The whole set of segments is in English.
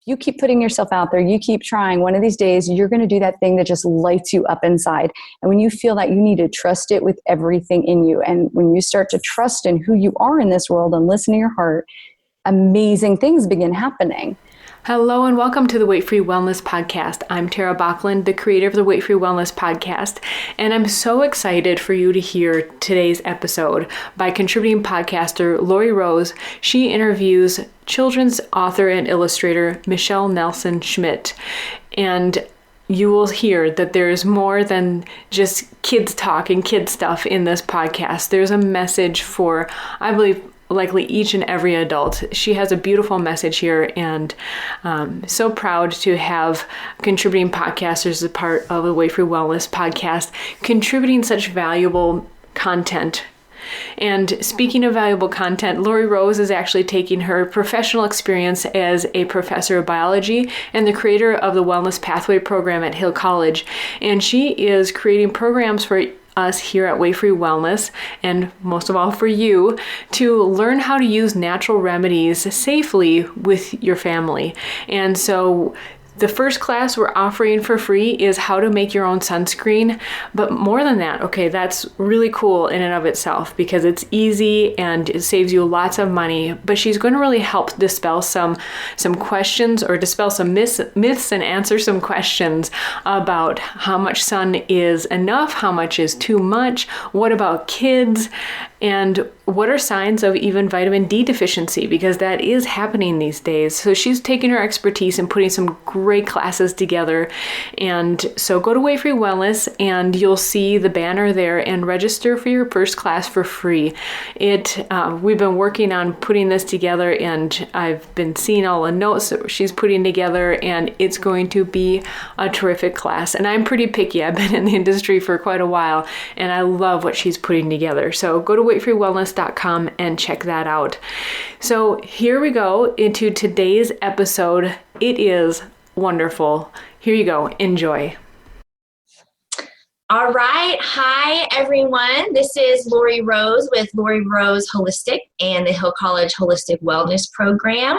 you keep putting yourself out there, you keep trying, one of these days you're going to do that thing that just lights you up inside. And when you feel that, you need to trust it with everything in you. And when you start to trust in who you are in this world and listen to your heart, amazing things begin happening. Hello and welcome to the Weight Free Wellness Podcast. I'm Tara Bachland, the creator of the Weight Free Wellness Podcast, and I'm so excited for you to hear today's episode by contributing podcaster Lori Rose. She interviews children's author and illustrator Michelle Nelson-Schmidt, and you will hear that there's more than just kids talk and kid stuff in this podcast. There's a message for, I believe, likely each and every adult. She has a beautiful message here, and so proud to have contributing podcasters as part of the Weight Free Wellness Podcast, contributing such valuable content. And speaking of valuable content, Lori Rose is actually taking her professional experience as a professor of biology and the creator of the Wellness Pathway program at Hill College. And she is creating programs for us here at Weight Free Wellness, and most of all for you, to learn how to use natural remedies safely with your family. And so the first class we're offering for free is how to make your own sunscreen. But more than that, okay, that's really cool in and of itself because it's easy and it saves you lots of money. But she's going to really help dispel some questions, or dispel some myths and answer some questions about how much sun is enough, how much is too much, what about kids, and what are signs of even vitamin D deficiency, because that is happening these days. So she's taking her expertise and putting some great classes together. And so go to Weight Free Wellness and you'll see the banner there and register for your first class for free. We've been working on putting this together, and I've been seeing all the notes that she's putting together, and it's going to be a terrific class. And I'm pretty picky. I've been in the industry for quite a while, and I love what she's putting together. So go to weightfreewellness.com and check that out. So here we go into today's episode. It is wonderful. Here you go. Enjoy. All right. Hi, everyone. This is Lori Rose with Lori Rose Holistic and the Hill College Holistic Wellness Program,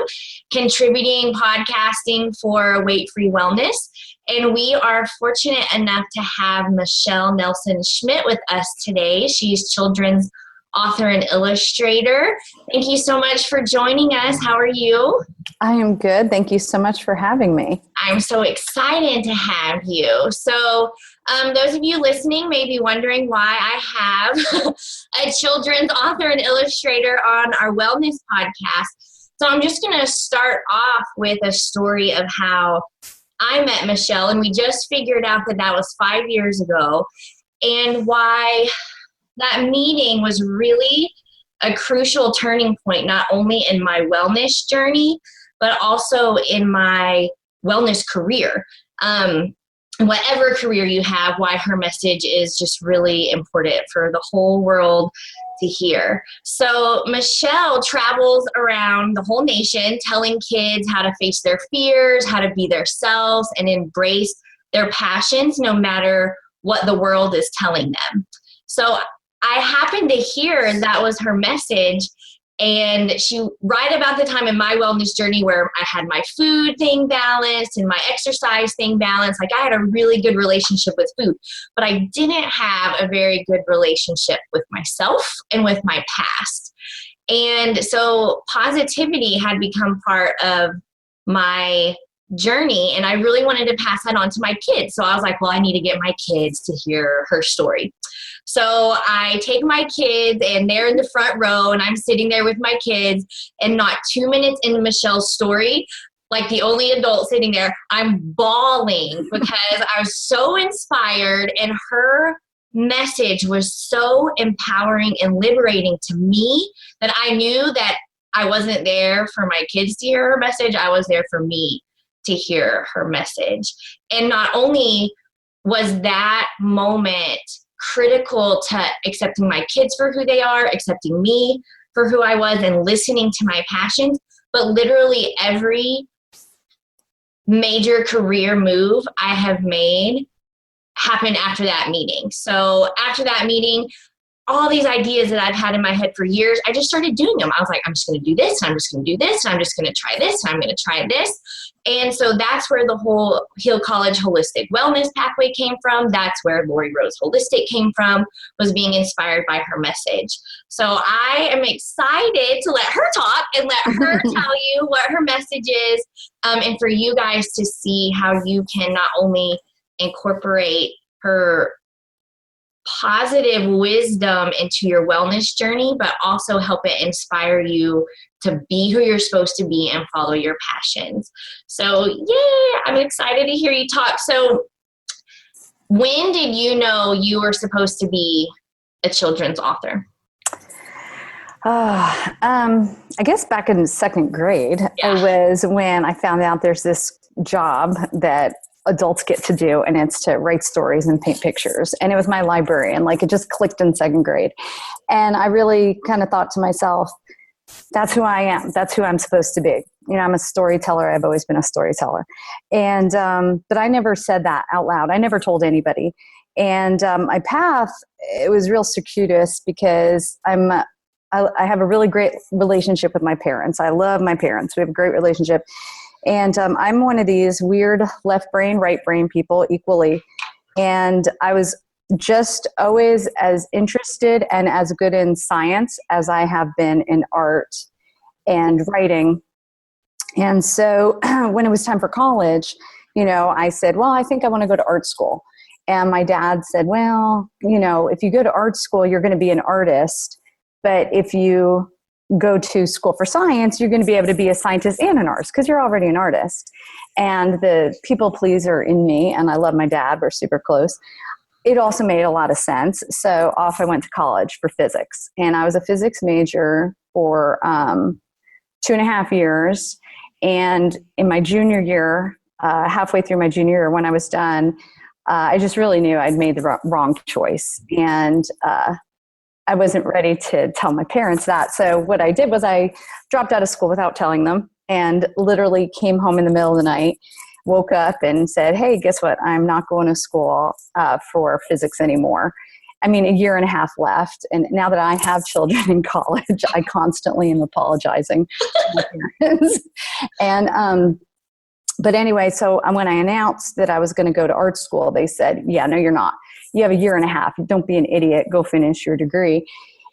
contributing podcasting for Weight Free Wellness. And we are fortunate enough to have Michelle Nelson-Schmidt with us today. She's children's author and illustrator. Thank you so much for joining us. How are you? I am good. Thank you so much for having me. I'm so excited to have you. So those of you listening may be wondering why I have a children's author and illustrator on our wellness podcast. So I'm just going to start off with a story of how I met Michelle, and we just figured out that was 5 years ago, and why that meeting was really a crucial turning point, not only in my wellness journey, but also in my wellness career. Whatever career you have, why her message is just really important for the whole world to hear. So Michelle travels around the whole nation telling kids how to face their fears, how to be themselves, and embrace their passions no matter what the world is telling them. So I happened to hear that was her message, and she, right about the time in my wellness journey where I had my food thing balanced and my exercise thing balanced, like I had a really good relationship with food, but I didn't have a very good relationship with myself and with my past. And so positivity had become part of my journey, and I really wanted to pass that on to my kids. So I was like, well, I need to get my kids to hear her story. So I take my kids, and they're in the front row, and I'm sitting there with my kids, and not 2 minutes into Michelle's story, like the only adult sitting there, I'm bawling because I was so inspired, and her message was so empowering and liberating to me that I knew that I wasn't there for my kids to hear her message. I was there for me to hear her message. And not only was that moment critical to accepting my kids for who they are, accepting me for who I was, and listening to my passions, but literally every major career move I have made happened after that meeting. So after that meeting, all these ideas that I've had in my head for years, I just started doing them. I was like, I'm just going to do this, and I'm just going to do this, and I'm just going to try this, and I'm going to try this. And so that's where the whole Heal College holistic wellness pathway came from. That's where Lori Rose Holistic came from, was being inspired by her message. So I am excited to let her talk and let her tell you what her message is, and for you guys to see how you can not only incorporate her positive wisdom into your wellness journey, but also help it inspire you to be who you're supposed to be and follow your passions. So yeah, I'm excited to hear you talk. So when did you know you were supposed to be a children's author? I guess back in second grade, Yeah. it was when I found out there's this job that adults get to do, and it's to write stories and paint pictures. And it was my librarian. Like, it just clicked in second grade. And I really kind of thought to myself, that's who I am. That's who I'm supposed to be. You know, I'm a storyteller. I've always been a storyteller. And, but I never said that out loud. I never told anybody. And my path, it was real circuitous because I have a really great relationship with my parents. I love my parents. We have a great relationship. And I'm one of these weird left brain, right brain people equally. And I was just always as interested and as good in science as I have been in art and writing. And so when it was time for college, you know, I said, well, I think I want to go to art school. And my dad said, well, you know, if you go to art school, you're going to be an artist. But if you go to school for science, you're going to be able to be a scientist and an artist because you're already an artist. And the people pleaser in me, and I love my dad, we're super close, it also made a lot of sense. So off I went to college for physics. And I was a physics major for 2.5 years. And in my junior year, halfway through my junior year, when I was done, I just really knew I'd made the wrong choice. And I wasn't ready to tell my parents that. So what I did was I dropped out of school without telling them, and literally came home in the middle of the night, woke up and said, hey, guess what? I'm not going to school for physics anymore. I mean, 1.5 years left. And now that I have children in college, I constantly am apologizing to my parents. And, but anyway, so when I announced that I was going to go to art school, they said, yeah, no, you're not. You have 1.5 years. Don't be an idiot. Go finish your degree.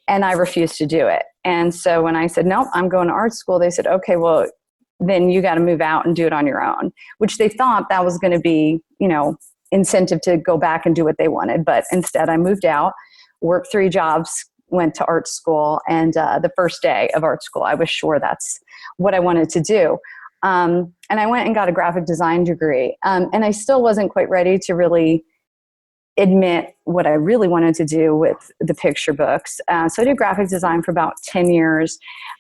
And I refused to do it. And so when I said, no, I'm going to art school, they said, okay, well, then you got to move out and do it on your own, which they thought that was going to be, you know, incentive to go back and do what they wanted. But instead I moved out, worked 3 jobs, went to art school. And the first day of art school, I was sure that's what I wanted to do. And I went and got a graphic design degree. And I still wasn't quite ready to really admit what I really wanted to do with the picture books. So I did graphic design for about 10 years.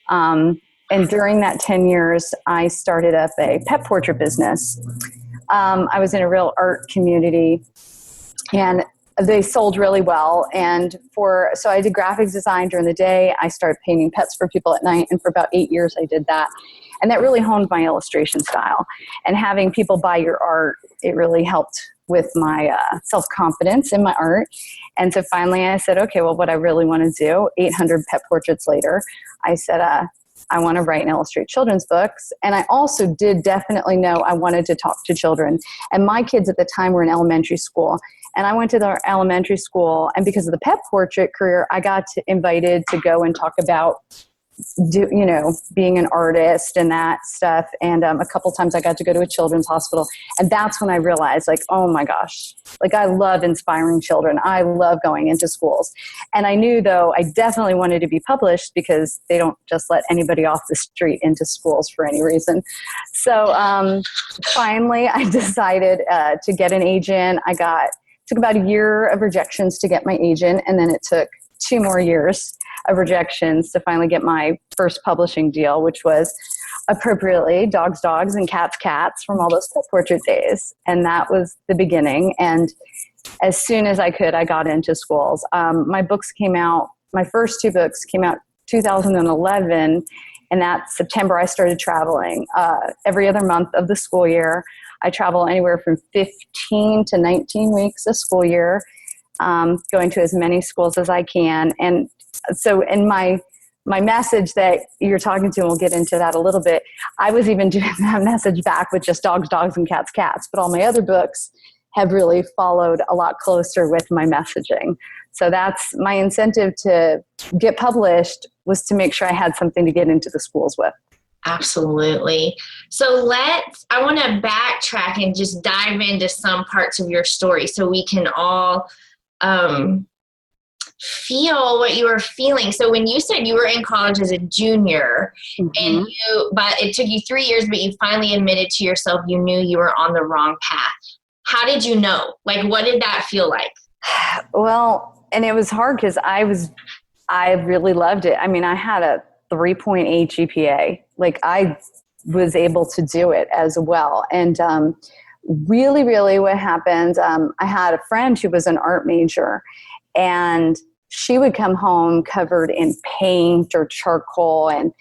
And during that 10 years, I started up a pet portrait business. I was in a real art community, and they sold really well. And so I did graphic design during the day. I started painting pets for people at night. And for about 8 years, I did that. And that really honed my illustration style. And having people buy your art, it really helped with my self-confidence in my art. And so finally I said, okay, well, what I really want to do, 800 pet portraits later, I said, I want to write and illustrate children's books. And I also did definitely know I wanted to talk to children. And my kids at the time were in elementary school. And I went to the elementary school, and because of the pet portrait career, I got invited to go and talk about being an artist and that stuff. And a couple times I got to go to a children's hospital. And that's when I realized, like, oh my gosh, like I love inspiring children. I love going into schools. And I knew, though, I definitely wanted to be published because they don't just let anybody off the street into schools for any reason. So finally I decided to get an agent. Took about a year of rejections to get my agent. And then it took 2 more years of rejections to finally get my first publishing deal, which was appropriately Dogs, Dogs, and Cats, Cats from all those pet portrait days. And that was the beginning. And as soon as I could, I got into schools. My first 2 books came out 2011. And that September, I started traveling every other month of the school year. I travel anywhere from 15 to 19 weeks a school year. going to as many schools as I can. And so in my message that you're talking to, and we'll get into that a little bit, I was even doing that message back with just dogs, dogs, and cats, cats. But all my other books have really followed a lot closer with my messaging. So that's my incentive to get published, was to make sure I had something to get into the schools with. Absolutely. So I want to backtrack and just dive into some parts of your story so we can all feel what you were feeling. So when you said you were in college as a junior, and but it took you 3 years, but you finally admitted to yourself you knew you were on the wrong path. How did you know? Like, what did that feel like? Well, and it was hard because I really loved it. I mean, I had a 3.8 GPA. Like, I was able to do it as well. And really, really what happened, I had a friend who was an art major, and she would come home covered in paint or charcoal, and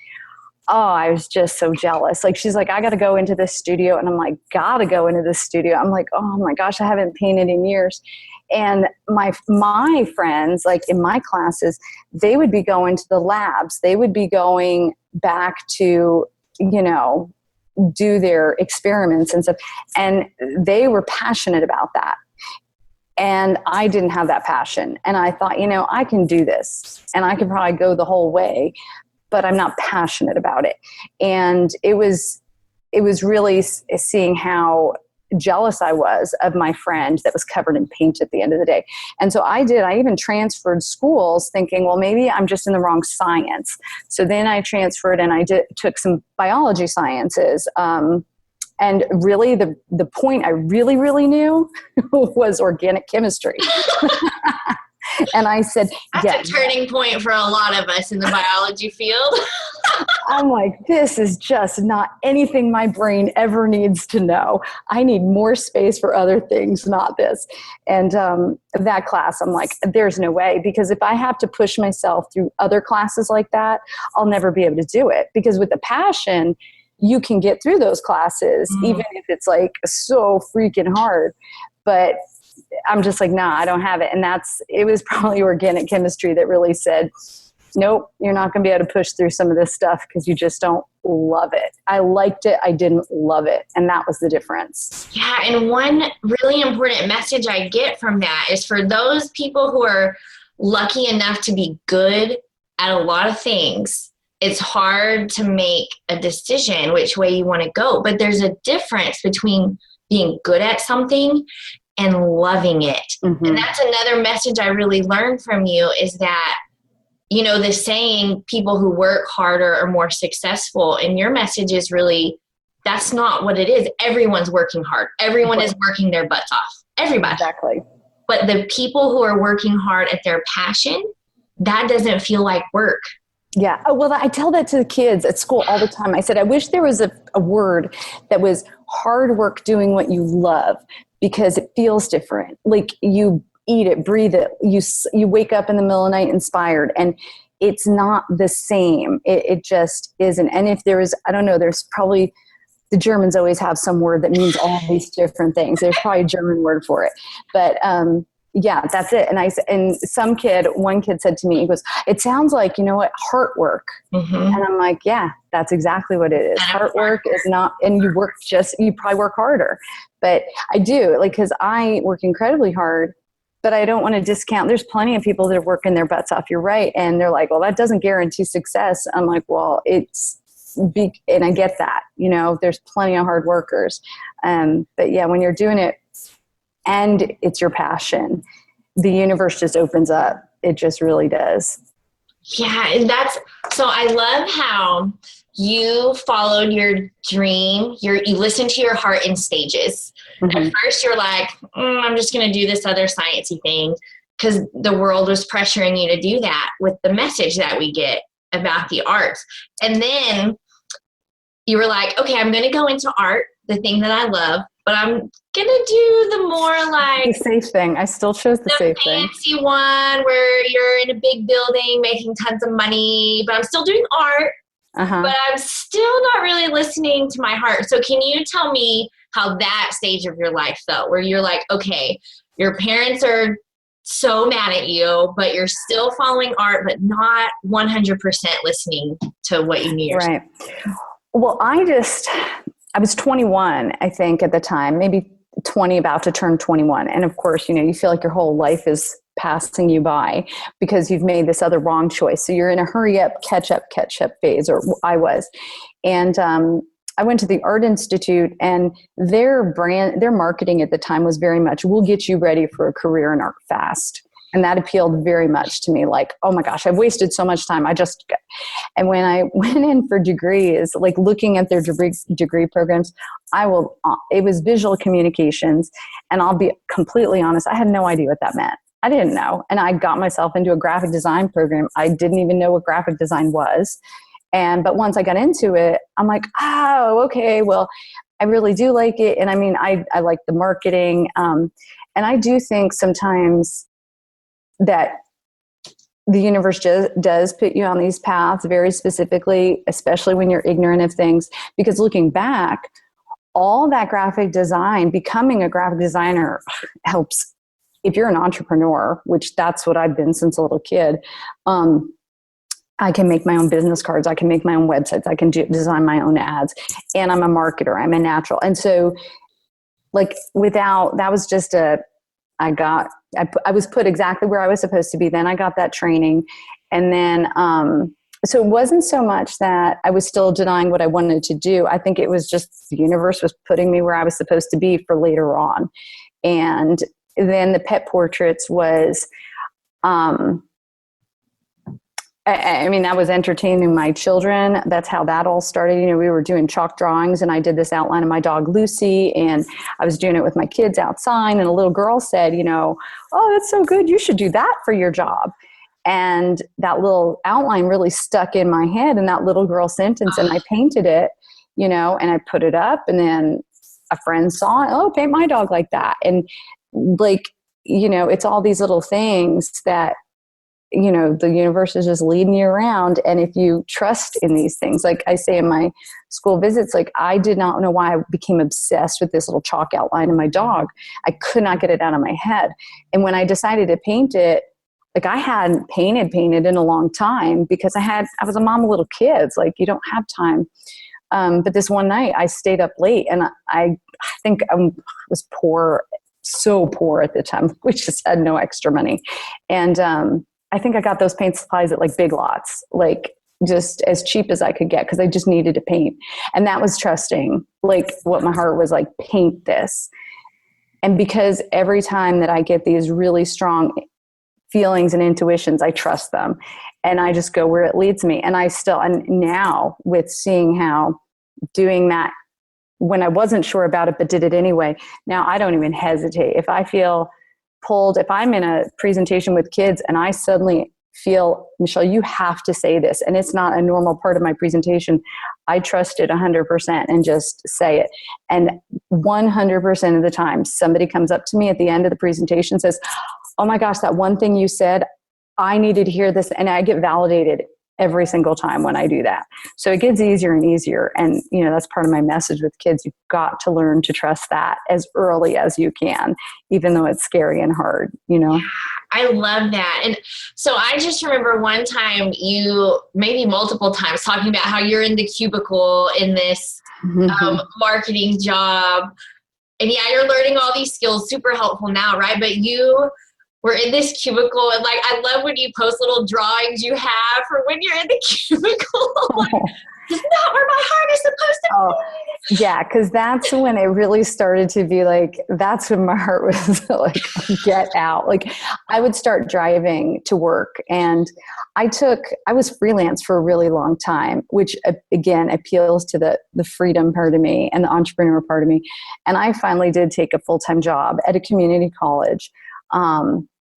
I was just so jealous. Like, she's like, I got to go into this studio. And I'm like, gotta go into this studio. I'm like, oh my gosh, I haven't painted in years. And my friends, like in my classes, they would be going to the labs. They would be going back to, do their experiments and stuff. And they were passionate about that. And I didn't have that passion. And I thought, I can do this, and I could probably go the whole way, but I'm not passionate about it. And it was really seeing how jealous I was of my friend that was covered in paint at the end of the day. And so I even transferred schools thinking, well, maybe I'm just in the wrong science. So then I transferred and I took some biology sciences. And really the point I really, really knew was organic chemistry. And I said, that's a turning point for a lot of us in the biology field. I'm like, this is just not anything my brain ever needs to know. I need more space for other things, not this. And that class, I'm like, there's no way, because if I have to push myself through other classes like that, I'll never be able to do it. Because with the passion, you can get through those classes, even if it's like so freaking hard. But I'm just like, nah, I don't have it. And it was probably organic chemistry that really said, nope, you're not going to be able to push through some of this stuff because you just don't love it. I liked it. I didn't love it. And that was the difference. Yeah. And one really important message I get from that is for those people who are lucky enough to be good at a lot of things, it's hard to make a decision which way you want to go. But there's a difference between being good at something and loving it. Mm-hmm. And that's another message I really learned from you, is that, the saying, people who work harder are more successful. And your message is really, that's not what it is. Everyone's working hard. Everyone is working their butts off. Everybody. Exactly. But the people who are working hard at their passion, that doesn't feel like work. Yeah. Well, I tell that to the kids at school all the time. I said, I wish there was a word that was hard work doing what you love, because it feels different. Like, you eat it, breathe it. You wake up in the middle of the night inspired, and it's not the same. It just isn't. And if there is, I don't know, there's probably, the Germans always have some word that means all these different things. There's probably a German word for it. But yeah, that's it. And one kid said to me, he goes, it sounds like, heart work. Mm-hmm. And I'm like, yeah, that's exactly what it is. Heart work is not, and you probably work harder. But I do, because I work incredibly hard, but I don't want to discount. There's plenty of people that are working their butts off. You're right. And they're like, well, that doesn't guarantee success. I'm like, well, and I get that, there's plenty of hard workers. But yeah, when you're doing it and it's your passion, the universe just opens up. It just really does. Yeah. And so I love how you followed your dream. You listened to your heart in stages. Mm-hmm. At first you're like, I'm just going to do this other sciencey thing, because the world was pressuring you to do that with the message that we get about the arts. And then you were like, okay, I'm going to go into art, the thing that I love, but I'm going to do the more like the safe thing. I still chose the safe thing. Fancy one where you're in a big building making tons of money, but I'm still doing art. Uh-huh. But I'm still not really listening to my heart. So can you tell me how that stage of your life felt, where you're like, okay, your parents are so mad at you, but you're still following art, but not 100% listening to what you need. Right. Well, I was 21, I think, at the time, maybe 20, about to turn 21. And of course, you feel like your whole life is passing you by because you've made this other wrong choice. So you're in a hurry up, catch up phase, or I was. And I went to the Art Institute, and their marketing at the time was very much, we'll get you ready for a career in art fast. And that appealed very much to me, like, oh my gosh, I've wasted so much time. And when I went in for degrees, like looking at their degree programs, it was visual communications. And I'll be completely honest, I had no idea what that meant. I didn't know. And I got myself into a graphic design program. I didn't even know what graphic design was. But once I got into it, I'm like, oh, okay, well, I really do like it. And I mean, I like the marketing. And I do think sometimes that the universe does put you on these paths very specifically, especially when you're ignorant of things. Because looking back, all that graphic design, becoming a graphic designer helps. If you're an entrepreneur, which that's what I've been since a little kid, I can make my own business cards. I can make my own websites. I can design my own ads. And I'm a marketer. I'm a natural. And so like that was just I was put exactly where I was supposed to be. Then I got that training. And then, so it wasn't so much that I was still denying what I wanted to do. I think it was just the universe was putting me where I was supposed to be for later on. And then the pet portraits was, I mean, that was entertaining my children. That's how that all started. We were doing chalk drawings, and I did this outline of my dog, Lucy, and I was doing it with my kids outside, and a little girl said, oh, that's so good. You should do that for your job. And that little outline really stuck in my head, and that little girl sentence, and I painted it, and I put it up, and then a friend saw it. Oh, paint my dog like that. And like, it's all these little things that, the universe is just leading you around. And if you trust in these things, like I say in my school visits, like I did not know why I became obsessed with this little chalk outline of my dog. I could not get it out of my head. And when I decided to paint it, like I hadn't painted in a long time because I was a mom of little kids. Like you don't have time. But this one night I stayed up late, and I think I was poor, so poor at the time. We just had no extra money. And, I think I got those paint supplies at like Big Lots, like just as cheap as I could get, because I just needed to paint. And that was trusting, like what my heart was like, paint this. And because every time that I get these really strong feelings and intuitions, I trust them. And I just go where it leads me. And and now with seeing how doing that when I wasn't sure about it, but did it anyway, now I don't even hesitate. If I feel pulled, if I'm in a presentation with kids and I suddenly feel, Michelle, you have to say this, and it's not a normal part of my presentation, I trust it 100% and just say it. And 100% of the time, somebody comes up to me at the end of the presentation and says, oh my gosh, that one thing you said, I needed to hear this. And I get validated every single time when I do that. So it gets easier and easier. And, that's part of my message with kids. You've got to learn to trust that as early as you can, even though it's scary and hard, I love that. And so I just remember one time you, maybe multiple times, talking about how you're in the cubicle in this marketing job. And yeah, you're learning all these skills, super helpful now, right? But you were in this cubicle, and like, I love when you post little drawings you have for when you're in the cubicle. Like, it's not where my heart is supposed to be. Yeah, because that's when it really started to be like, that's when my heart was like, get out. Like I would start driving to work, and I was freelance for a really long time, which again appeals to the freedom part of me and the entrepreneur part of me. And I finally did take a full-time job at a community college.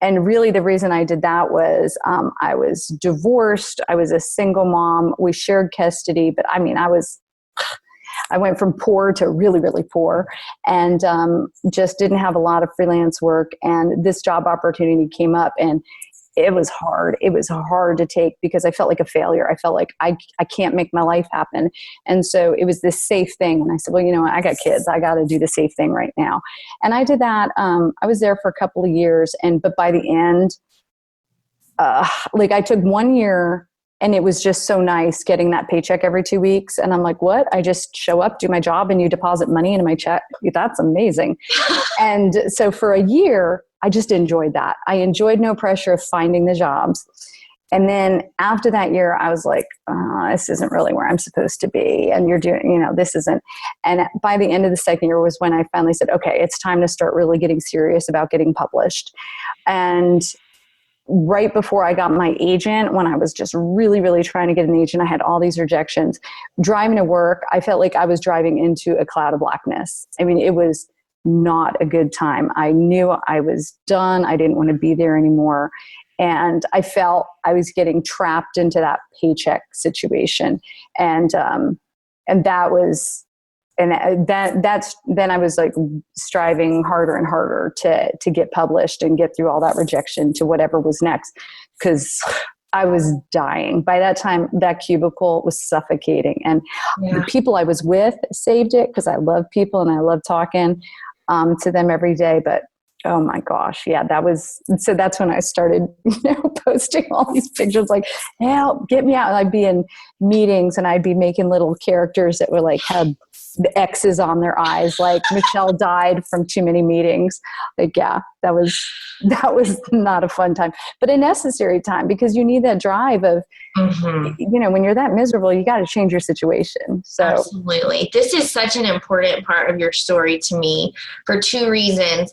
And really the reason I did that was I was divorced. I was a single mom. We shared custody, but I mean, I went from poor to really, really poor, and just didn't have a lot of freelance work. And this job opportunity came up, and it was hard. It was hard to take because I felt like a failure. I felt like I can't make my life happen. And so it was this safe thing. And I said, well, I got kids. I got to do the safe thing right now. And I did that. I was there for a couple of years. But by the end, I took 1 year and it was just so nice getting that paycheck every 2 weeks. And I'm like, what? I just show up, do my job, and you deposit money into my check. That's amazing. And so for a year, I just enjoyed that. I enjoyed no pressure of finding the jobs. And then after that year, I was like, this isn't really where I'm supposed to be. And you're doing, this isn't. And by the end of the second year was when I finally said, okay, it's time to start really getting serious about getting published. And right before I got my agent, when I was just really, really trying to get an agent, I had all these rejections. Driving to work, I felt like I was driving into a cloud of blackness. I mean, it was not a good time. I knew I was done. I didn't want to be there anymore. And I felt I was getting trapped into that paycheck situation. And that was, and that's, then I was like striving harder and harder to get published and get through all that rejection to whatever was next. Cause I was dying. By that time, that cubicle was suffocating. And the people I was with saved it because I love people and I love talking to them every day. But oh my gosh, so that's when I started, posting all these pictures like, help, get me out. And I'd be in meetings and I'd be making little characters that were like, had the X's on their eyes, like Michelle died from too many meetings. Like, that was not a fun time, but a necessary time because you need that drive of, when you're that miserable, you got to change your situation. So absolutely. This is such an important part of your story to me for two reasons.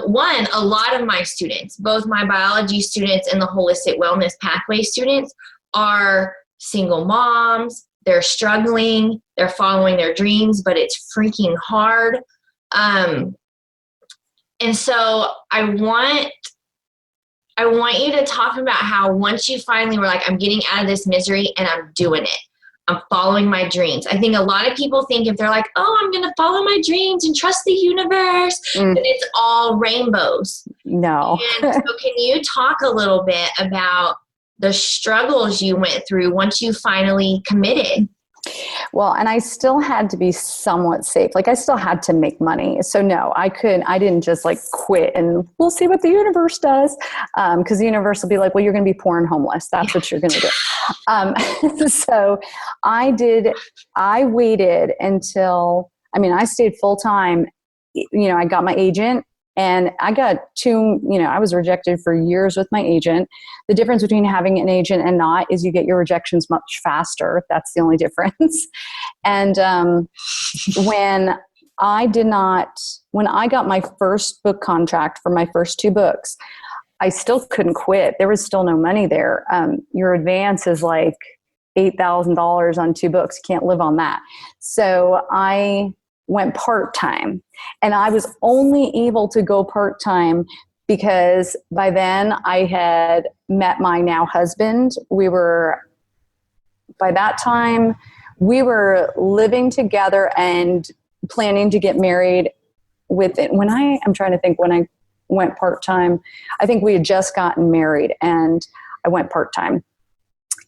One, a lot of my students, both my biology students and the holistic wellness pathway students, are single moms. They're struggling, they're following their dreams, but it's freaking hard. And so I want you to talk about how once you finally were like, I'm getting out of this misery and I'm doing it. I'm following my dreams. I think a lot of people think if they're like, oh, I'm going to follow my dreams and trust the universe, that it's all rainbows. No. And so can you talk a little bit about the struggles you went through once you finally committed? Well, and I still had to be somewhat safe. Like I still had to make money. So no, I didn't just like quit and we'll see what the universe does. Cause the universe will be like, well, you're going to be poor and homeless. That's what you're going to do. So I waited until, I stayed full time. I got my agent. And I got I was rejected for years with my agent. The difference between having an agent and not is you get your rejections much faster. That's the only difference. And when I got my first book contract for my first 2 books, I still couldn't quit. There was still no money there. Your advance is like $8,000 on 2 books. You can't live on that. So I went part-time, and I was only able to go part-time because by then I had met my now husband. By that time we were living together and planning to get married I'm trying to think when I went part-time, I think we had just gotten married and I went part-time.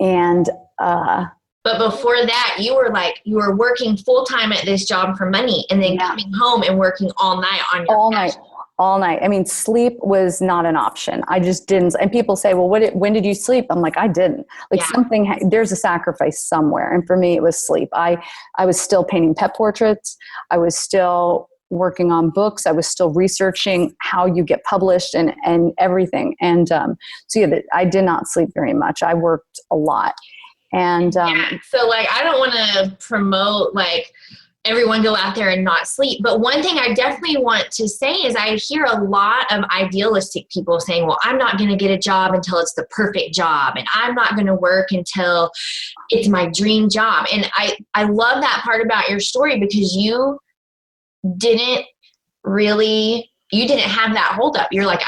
And, but before that, you were working full time at this job for money and then coming home and working all night on your passion. All night. Sleep was not an option. I just didn't. And people say, well, when did you sleep? I'm like, I didn't. There's a sacrifice somewhere. And for me, it was sleep. I was still painting pet portraits. I was still working on books. I was still researching how you get published and everything. And I did not sleep very much. I worked a lot. And so I don't want to promote everyone go out there and not sleep. But one thing I definitely want to say is I hear a lot of idealistic people saying, well, I'm not going to get a job until it's the perfect job. And I'm not going to work until it's my dream job. And I love that part about your story because you didn't have that hold up. You're like,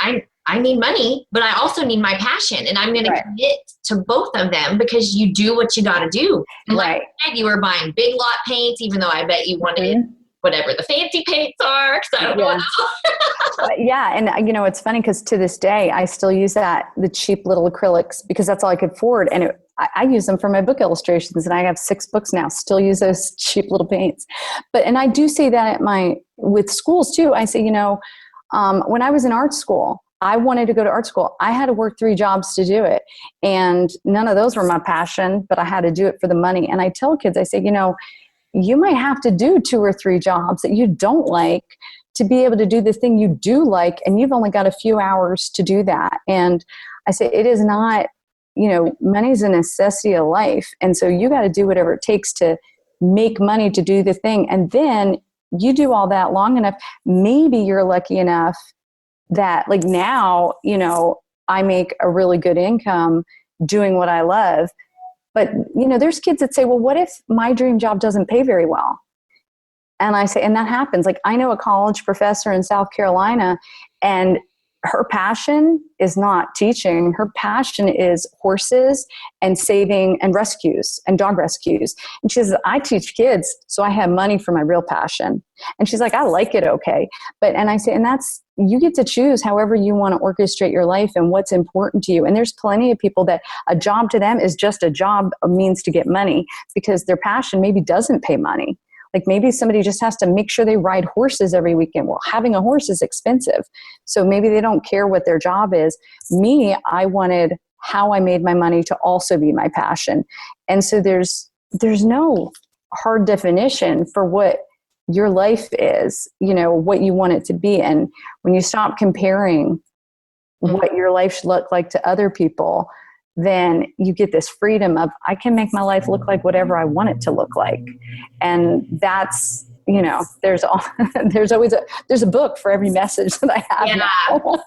I need money, but I also need my passion, and I'm going to commit to both of them because you do what you got to do. And like I said, you were buying big lot paints, even though I bet you wanted whatever the fancy paints are. Cause I don't know. Yeah. And it's funny because to this day, I still use the cheap little acrylics because that's all I could afford. And I use them for my book illustrations, and I have 6 books now, still use those cheap little paints. And I do say that with schools too. I say, when I was in art school, I wanted to go to art school. I had to work 3 jobs to do it. And none of those were my passion, but I had to do it for the money. And I tell kids, I say, you might have to do 2 or 3 jobs that you don't like to be able to do the thing you do like. And you've only got a few hours to do that. And I say, it is not, money's a necessity of life. And so you got to do whatever it takes to make money to do the thing. And then you do all that long enough, maybe you're lucky enough that like now, I make a really good income doing what I love. But, there's kids that say, well, what if my dream job doesn't pay very well? And I say, and that happens. Like I know a college professor in South Carolina, and her passion is not teaching. Her passion is horses and saving and rescues and dog rescues. And she says, I teach kids, so I have money for my real passion. And she's like, I like it. Okay. And I say, and you get to choose however you want to orchestrate your life and what's important to you. And there's plenty of people that a job to them is just a job, a means to get money, because their passion maybe doesn't pay money. Like maybe somebody just has to make sure they ride horses every weekend. Well, having a horse is expensive. So maybe they don't care what their job is. Me, I wanted how I made my money to also be my passion. And so there's no hard definition for what your life is, what you want it to be. And when you stop comparing what your life should look like to other people, then you get this freedom of, I can make my life look like whatever I want it to look like. And that's, there's always a book for every message that I have. Yeah. Now.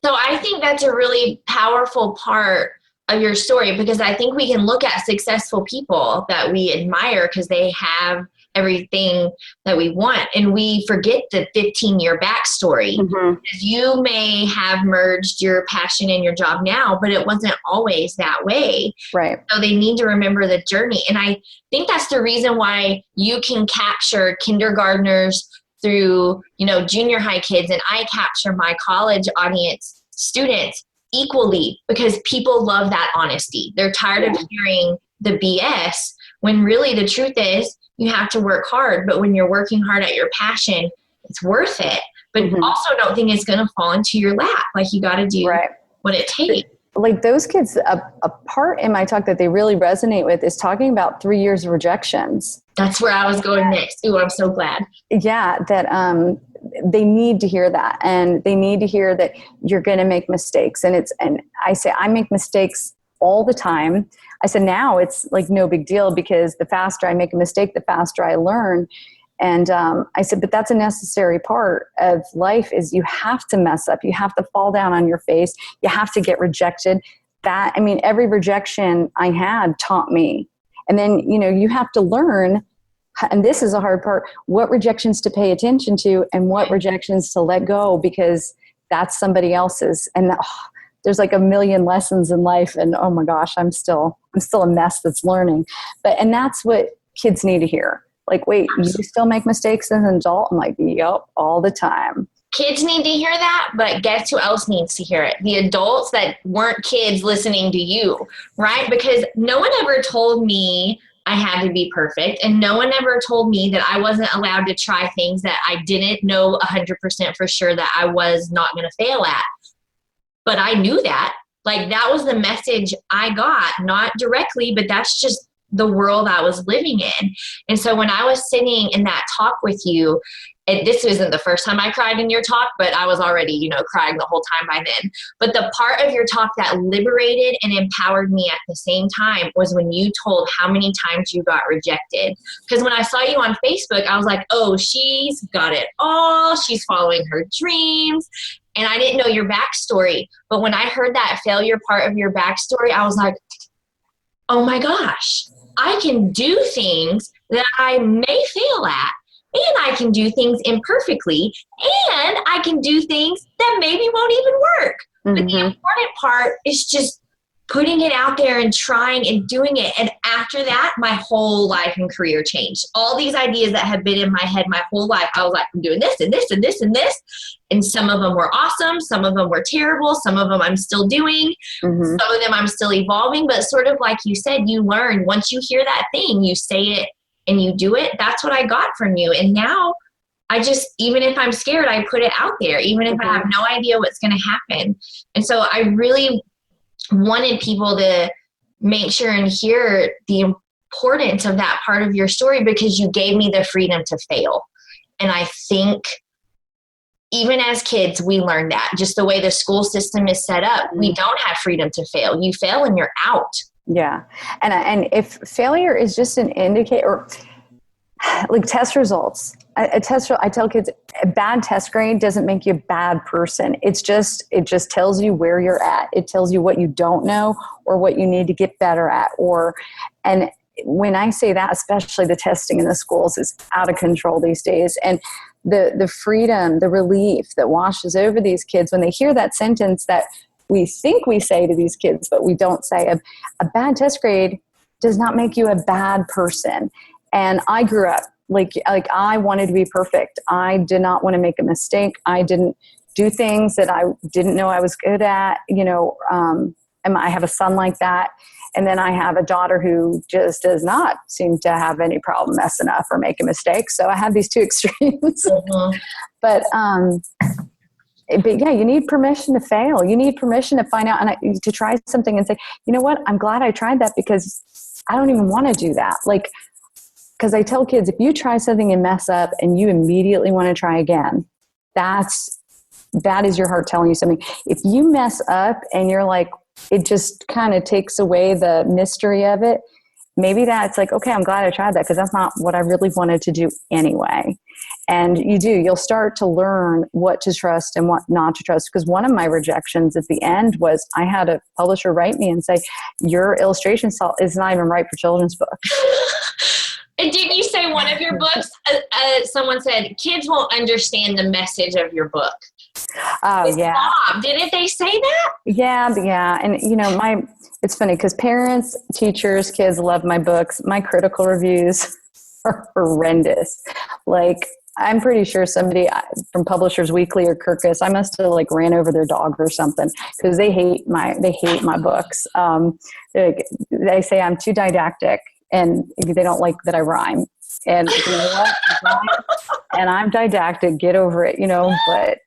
So I think that's a really powerful part of your story, because I think we can look at successful people that we admire because they have everything that we want, and we forget the 15-year backstory. Mm-hmm. You may have merged your passion and your job now, but it wasn't always that way. Right. So they need to remember the journey. And I think that's the reason why you can capture kindergartners through, junior high kids, and I capture my college audience students equally, because people love that honesty. They're tired of hearing the BS, when really the truth is you have to work hard. But when you're working hard at your passion, it's worth it. But also don't think it's going to fall into your lap. Like you got to do what it takes. Like those kids, a part in my talk that they really resonate with is talking about 3 years of rejections. That's where I was going next. Ooh, I'm so glad. Yeah, that they need to hear that, and they need to hear that you're going to make mistakes. And I say I make mistakes all the time. I said now it's like no big deal, because the faster I make a mistake, the faster I learn. And I said, but that's a necessary part of life, is you have to mess up. You have to fall down on your face. You have to get rejected. Every rejection I had taught me. And then, you have to learn, and this is a hard part, what rejections to pay attention to and what rejections to let go, because that's somebody else's. And there's like a million lessons in life. And oh my gosh, I'm still a mess that's learning. And that's what kids need to hear. Like, wait, you still make mistakes as an adult? I'm like, yep, all the time. Kids need to hear that, but guess who else needs to hear it? The adults that weren't kids listening to you, right? Because no one ever told me I had to be perfect, and no one ever told me that I wasn't allowed to try things that I didn't know 100% for sure that I was not going to fail at. But I knew that. Like, that was the message I got, not directly, but that's just the world I was living in. And so when I was sitting in that talk with you, and this wasn't the first time I cried in your talk, but I was already, crying the whole time by then. But the part of your talk that liberated and empowered me at the same time was when you told how many times you got rejected. Because when I saw you on Facebook, I was like, oh, she's got it all. She's following her dreams. And I didn't know your backstory. But when I heard that failure part of your backstory, I was like, oh my gosh, I can do things that I may fail at, and I can do things imperfectly, and I can do things that maybe won't even work. But the important part is just putting it out there and trying and doing it. And after that, my whole life and career changed. All these ideas that have been in my head my whole life, I was like, I'm doing this and this and this and this. And some of them were awesome. Some of them were terrible. Some of them I'm still doing. Mm-hmm. Some of them I'm still evolving. But sort of like you said, you learn. Once you hear that thing, you say it and you do it. That's what I got from you. And now I just, even if I'm scared, I put it out there, even if I have no idea what's going to happen. And so I really wanted people to make sure and hear the importance of that part of your story, because you gave me the freedom to fail. And I think even as kids, we learn that just the way the school system is set up, we don't have freedom to fail. You fail and you're out. Yeah. And if failure is just an indicator, like test results, I tell kids, a bad test grade doesn't make you a bad person. It just tells you where you're at. It tells you what you don't know or what you need to get better at. And when I say that, especially the testing in the schools is out of control these days. And the freedom, the relief that washes over these kids when they hear that sentence that we think we say to these kids, but we don't say, a bad test grade does not make you a bad person. And I grew up like I wanted to be perfect. I did not want to make a mistake. I didn't do things that I didn't know I was good at. And I have a son like that. And then I have a daughter who just does not seem to have any problem messing up or making mistakes. So I have these two extremes. Mm-hmm. But yeah, you need permission to fail. You need permission to find out and to try something and say, you know what? I'm glad I tried that because I don't even want to do that. Because I tell kids, if you try something and mess up and you immediately want to try again, that is your heart telling you something. If you mess up and you're like, it just kind of takes away the mystery of it, maybe that's like, okay, I'm glad I tried that because that's not what I really wanted to do anyway. And you'll start to learn what to trust and what not to trust. Because one of my rejections at the end was I had a publisher write me and say, your illustration style is not even right for children's books. And didn't you say one of your books, someone said, kids won't understand the message of your book? Oh, yeah. Mom, didn't they say that? Yeah. And, it's funny because parents, teachers, kids love my books. My critical reviews are horrendous. I'm pretty sure somebody from Publishers Weekly or Kirkus, I must have ran over their dog or something because they hate my books. They say I'm too didactic. And they don't like that I rhyme. And you know what? And I'm didactic. Get over it, But,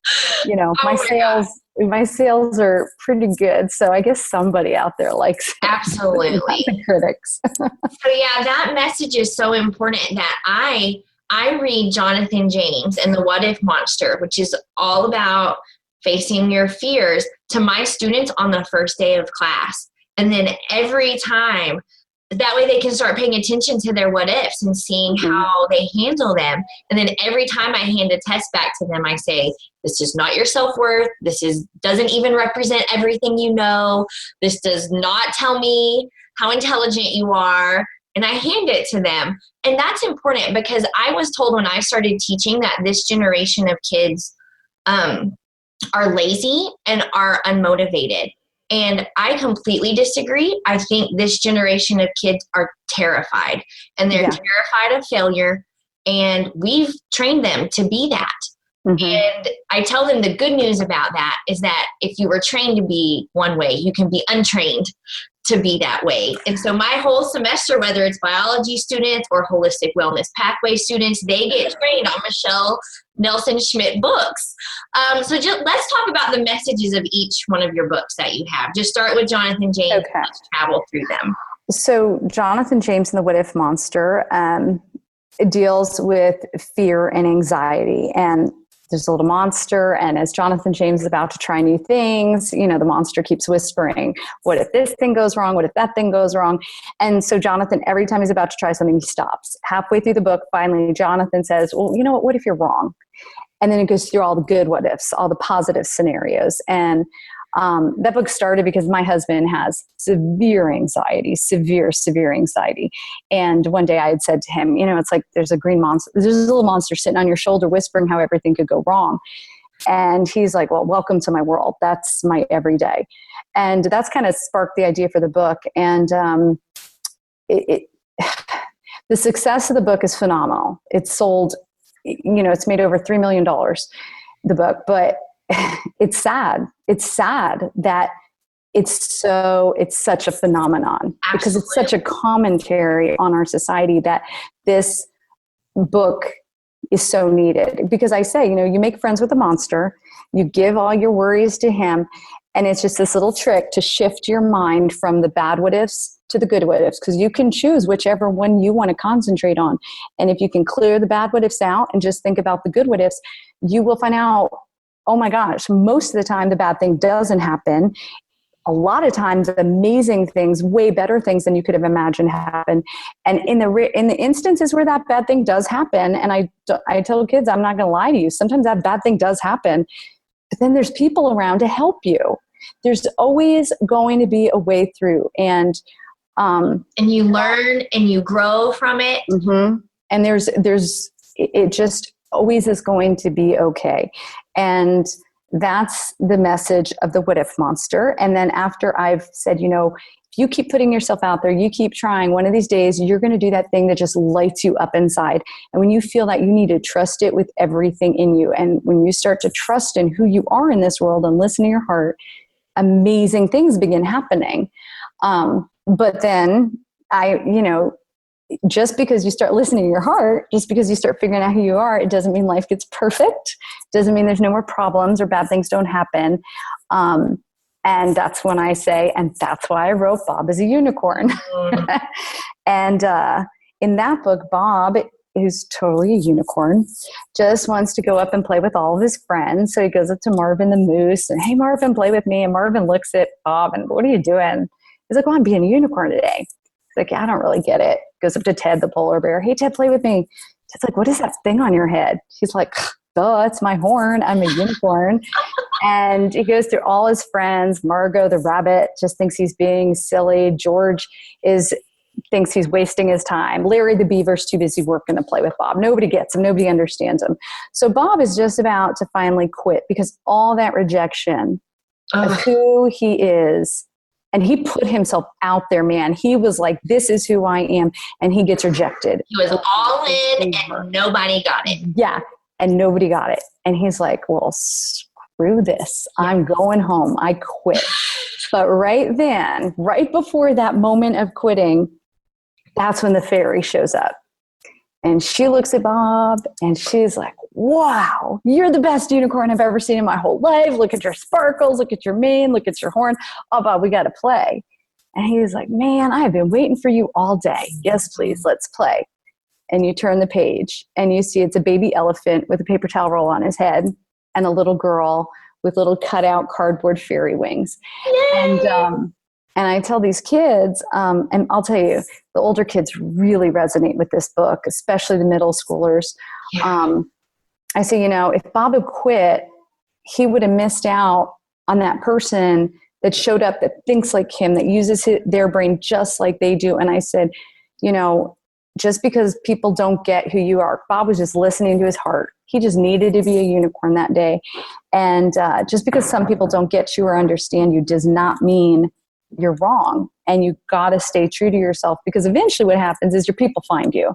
my sales are pretty good. So I guess somebody out there likes it. Absolutely. The critics. So yeah, that message is so important that I read Jonathan James and the What If Monster, which is all about facing your fears, to my students on the first day of class. And then every time, that way they can start paying attention to their what ifs and seeing how they handle them. And then every time I hand a test back to them, I say, this is not your self-worth. Doesn't even represent everything you know. This does not tell me how intelligent you are. And I hand it to them. And that's important because I was told when I started teaching that this generation of kids are lazy and are unmotivated. And I completely disagree. I think this generation of kids are terrified, and they're terrified of failure, and we've trained them to be that. Mm-hmm. And I tell them the good news about that is that if you were trained to be one way, you can be untrained to be that way. And so my whole semester, whether it's biology students or holistic wellness pathway students, they get trained on Michelle Nelson-Schmidt books. So let's talk about the messages of each one of your books that you have. Just start with Jonathan James. Okay. Let's travel through them. So Jonathan James and the What If Monster it deals with fear and anxiety. And there's a little monster, and as Jonathan James is about to try new things, the monster keeps whispering, what if this thing goes wrong? What if that thing goes wrong? And so Jonathan, every time he's about to try something, he stops. Halfway through the book, finally, Jonathan says, well, you know what if you're wrong? And then it goes through all the good what ifs, all the positive scenarios. And that book started because my husband has severe anxiety. And one day I had said to him, it's like there's a green monster, there's a little monster sitting on your shoulder whispering how everything could go wrong. And he's like, well, welcome to my world. That's my everyday. And that's kind of sparked the idea for the book. And the success of the book is phenomenal. It's sold, it's made over $3 million, the book, but it's sad. It's sad that it's such a phenomenon. Absolutely. Because it's such a commentary on our society that this book is so needed. Because I say, you make friends with a monster, you give all your worries to him, and it's just this little trick to shift your mind from the bad what ifs to the good what ifs, because you can choose whichever one you want to concentrate on. And if you can clear the bad what ifs out and just think about the good what ifs, you will find out, oh my gosh, most of the time the bad thing doesn't happen. A lot of times amazing things, way better things than you could have imagined happen. And in the instances where that bad thing does happen, and I tell kids, I'm not going to lie to you, sometimes that bad thing does happen, but then there's people around to help you. There's always going to be a way through. And you learn and you grow from it. Mm-hmm. And it just always is going to be okay. And that's the message of the what if monster. And then after I've said, if you keep putting yourself out there, you keep trying, one of these days you're going to do that thing that just lights you up inside. And when you feel that, you need to trust it with everything in you. And when you start to trust in who you are in this world and listen to your heart, amazing things begin happening. But then just because you start listening to your heart, just because you start figuring out who you are, it doesn't mean life gets perfect. It doesn't mean there's no more problems or bad things don't happen. And that's when I say, and that's why I wrote Bob is a Unicorn. And in that book, Bob, who's totally a unicorn, just wants to go up and play with all of his friends. So he goes up to Marvin the moose and, hey, Marvin, play with me. And Marvin looks at Bob and, what are you doing? He's like, well, I'm being a unicorn today. He's like, I don't really get it. Goes up to Ted, the polar bear. Hey, Ted, play with me. Ted's like, what is that thing on your head? He's like, duh, it's my horn. I'm a unicorn. And he goes through all his friends. Margot, the rabbit, just thinks he's being silly. George thinks he's wasting his time. Larry, the beaver's too busy working to play with Bob. Nobody gets him. Nobody understands him. So Bob is just about to finally quit because all that rejection of who he is. And he put himself out there, man. He was like, this is who I am. And he gets rejected. He was all in and nobody got it. Yeah. And nobody got it. And he's like, well, screw this. I'm going home. I quit. But right then, right before that moment of quitting, that's when the fairy shows up. And she looks at Bob and she's like, wow, you're the best unicorn I've ever seen in my whole life. Look at your sparkles, look at your mane, look at your horn. Oh, Bob, we got to play. And he's like, man, I have been waiting for you all day. Yes, please, let's play. And you turn the page and you see it's a baby elephant with a paper towel roll on his head and a little girl with little cutout cardboard fairy wings. Yay! And I tell these kids, and I'll tell you, the older kids really resonate with this book, especially the middle schoolers. Yeah. I say, if Bob had quit, he would have missed out on that person that showed up that thinks like him, that uses their brain just like they do. And I said, just because people don't get who you are, Bob was just listening to his heart. He just needed to be a unicorn that day. And just because some people don't get you or understand you does not mean you're wrong. And you got to stay true to yourself, because eventually what happens is your people find you.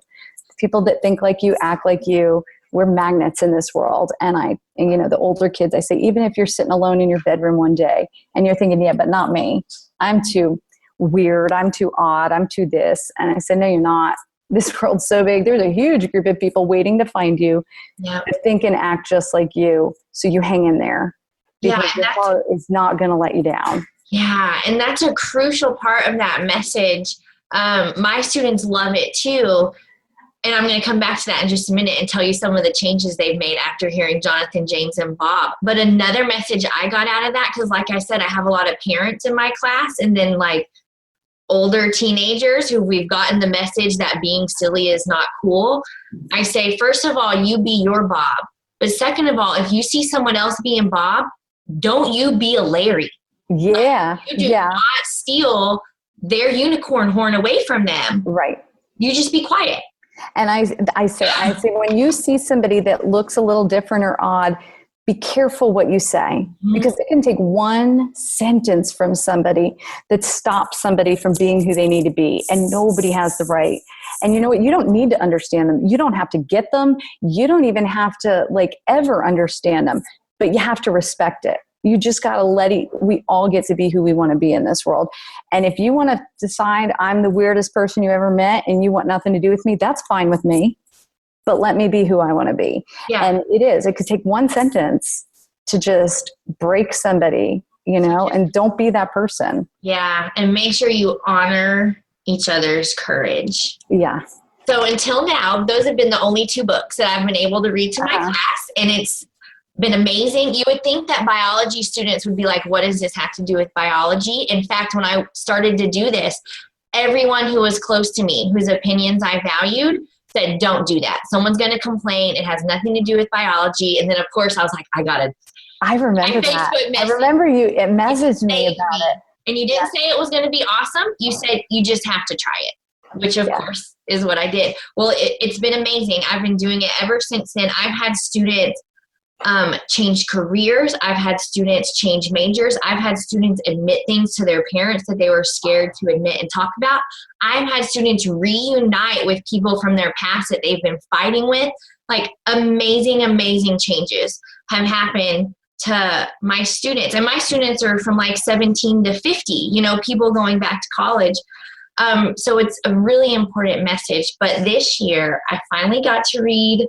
People that think like you, act like you, we're magnets in this world. And the older kids, I say, even if you're sitting alone in your bedroom one day and you're thinking, yeah, but not me. I'm too weird. I'm too odd. I'm too this. And I said, no, you're not. This world's so big. There's a huge group of people waiting to find you, that think and act just like you. So you hang in there, because your heart is not going to let you down. Yeah. And that's a crucial part of that message. My students love it too. And I'm going to come back to that in just a minute and tell you some of the changes they've made after hearing Jonathan, James, and Bob. But another message I got out of that, because like I said, I have a lot of parents in my class, and then like older teenagers who we've gotten the message that being silly is not cool. I say, first of all, you be your Bob. But second of all, if you see someone else being Bob, don't you be a Larry. Yeah. You do not steal their unicorn horn away from them. Right. You just be quiet. And I say, when you see somebody that looks a little different or odd, be careful what you say, because it can take one sentence from somebody that stops somebody from being who they need to be, and nobody has the right. And you know what? You don't need to understand them. You don't have to get them. You don't even have to ever understand them, but you have to respect it. You just got to we all get to be who we want to be in this world. And if you want to decide I'm the weirdest person you ever met and you want nothing to do with me, that's fine with me. But let me be who I want to be. Yeah. And it could take one sentence to just break somebody, and don't be that person. Yeah. And make sure you honor each other's courage. Yeah. So until now, those have been the only 2 books that I've been able to read to my class. And it's been amazing. You would think that biology students would be like, what does this have to do with biology? In fact, when I started to do this, everyone who was close to me, whose opinions I valued, said, don't do that. Someone's going to complain. It has nothing to do with biology. And then, of course, I was like, I remember that. I remember it messaged me about it. And you didn't say it was going to be awesome. You said you just have to try it, which, of course, is what I did. Well, it's been amazing. I've been doing it ever since then. I've had students change careers. I've had students change majors. I've had students admit things to their parents that they were scared to admit and talk about. I've had students reunite with people from their past that they've been fighting with. Amazing, amazing changes have happened to my students. And my students are from 17 to 50, people going back to college. So it's a really important message. But this year, I finally got to read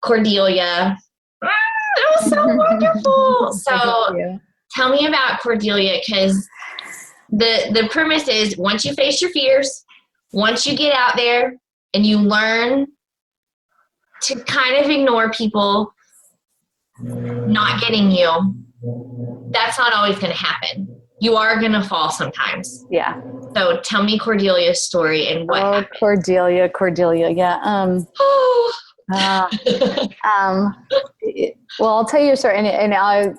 Cordelia. It was so wonderful. So tell me about Cordelia, because the premise is once you face your fears, once you get out there and you learn to kind of ignore people not getting you, that's not always going to happen. You are going to fall sometimes. Yeah. So tell me Cordelia's story and what happened. Cordelia. Yeah. Well, I'll tell you a story, and I'll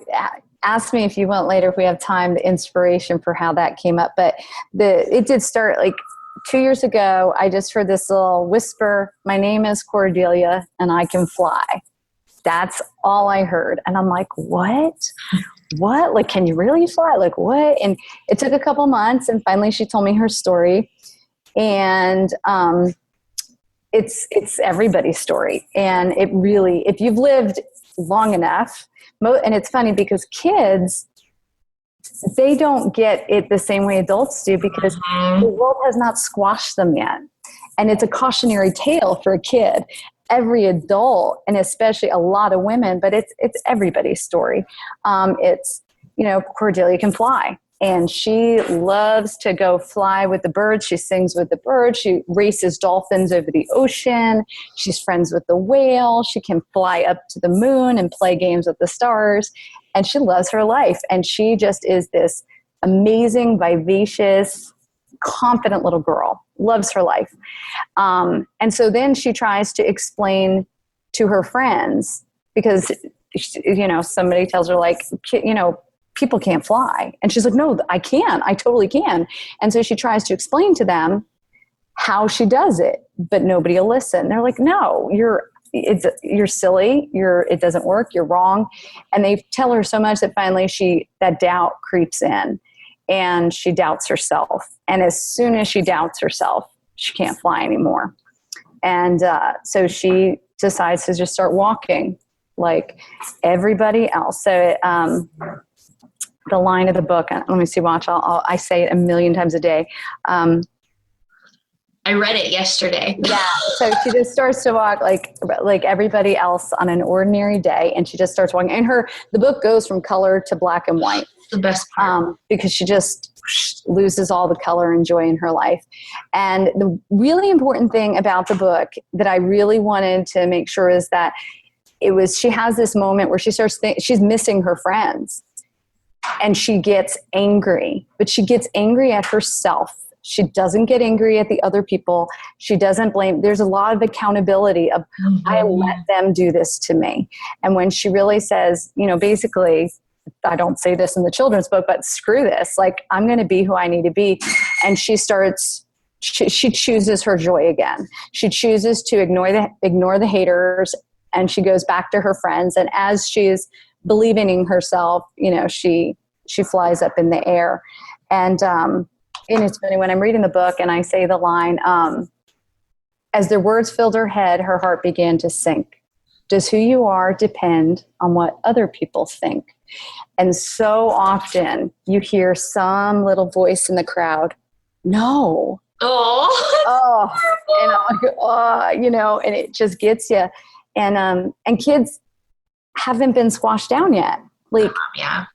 ask me if you want later, if we have time, the inspiration for how that came up. But it did start 2 years ago. I just heard this little whisper, my name is Cordelia and I can fly. That's all I heard. And I'm like, what? Can you really fly? What? And it took a couple months, and finally she told me her story. And, it's everybody's story. And it really, if you've lived long enough, and it's funny because kids, they don't get it the same way adults do, because the world has not squashed them yet. And it's a cautionary tale for a kid. Every adult, and especially a lot of women, but it's everybody's story. Cordelia can fly. And she loves to go fly with the birds. She sings with the birds. She races dolphins over the ocean. She's friends with the whale. She can fly up to the moon and play games with the stars. And she loves her life. And she just is this amazing, vivacious, confident little girl. Loves her life. And so then she tries to explain to her friends, because, somebody tells her people can't fly. And she's like, no, I can. I totally can. And so she tries to explain to them how she does it, but nobody will listen. They're like, no, you're silly. It doesn't work. You're wrong. And they tell her so much that finally that doubt creeps in, and she doubts herself. And as soon as she doubts herself, she can't fly anymore. And so she decides to just start walking like everybody else. So the line of the book, let me see, watch, I say it a million times a day. I read it yesterday. Yeah. So she just starts to walk like everybody else on an ordinary day. And she just starts walking. And the book goes from color to black and white. The best part. Because she just loses all the color and joy in her life. And the really important thing about the book that I really wanted to make sure is that she has this moment where she starts she's missing her friends. And she gets angry, but she gets angry at herself. She doesn't get angry at the other people. She doesn't blame. There's a lot of accountability of, I let them do this to me. And when she really says, basically, I don't say this in the children's book, but screw this. I'm going to be who I need to be. And she chooses her joy again. She chooses to ignore the haters, and she goes back to her friends. And as she's believing in herself, she flies up in the air. And it's funny when I'm reading the book and I say the line, as their words filled her head, her heart began to sink. Does who you are depend on what other people think? And so often you hear some little voice in the crowd, no. And it just gets you. And kids haven't been squashed down yet.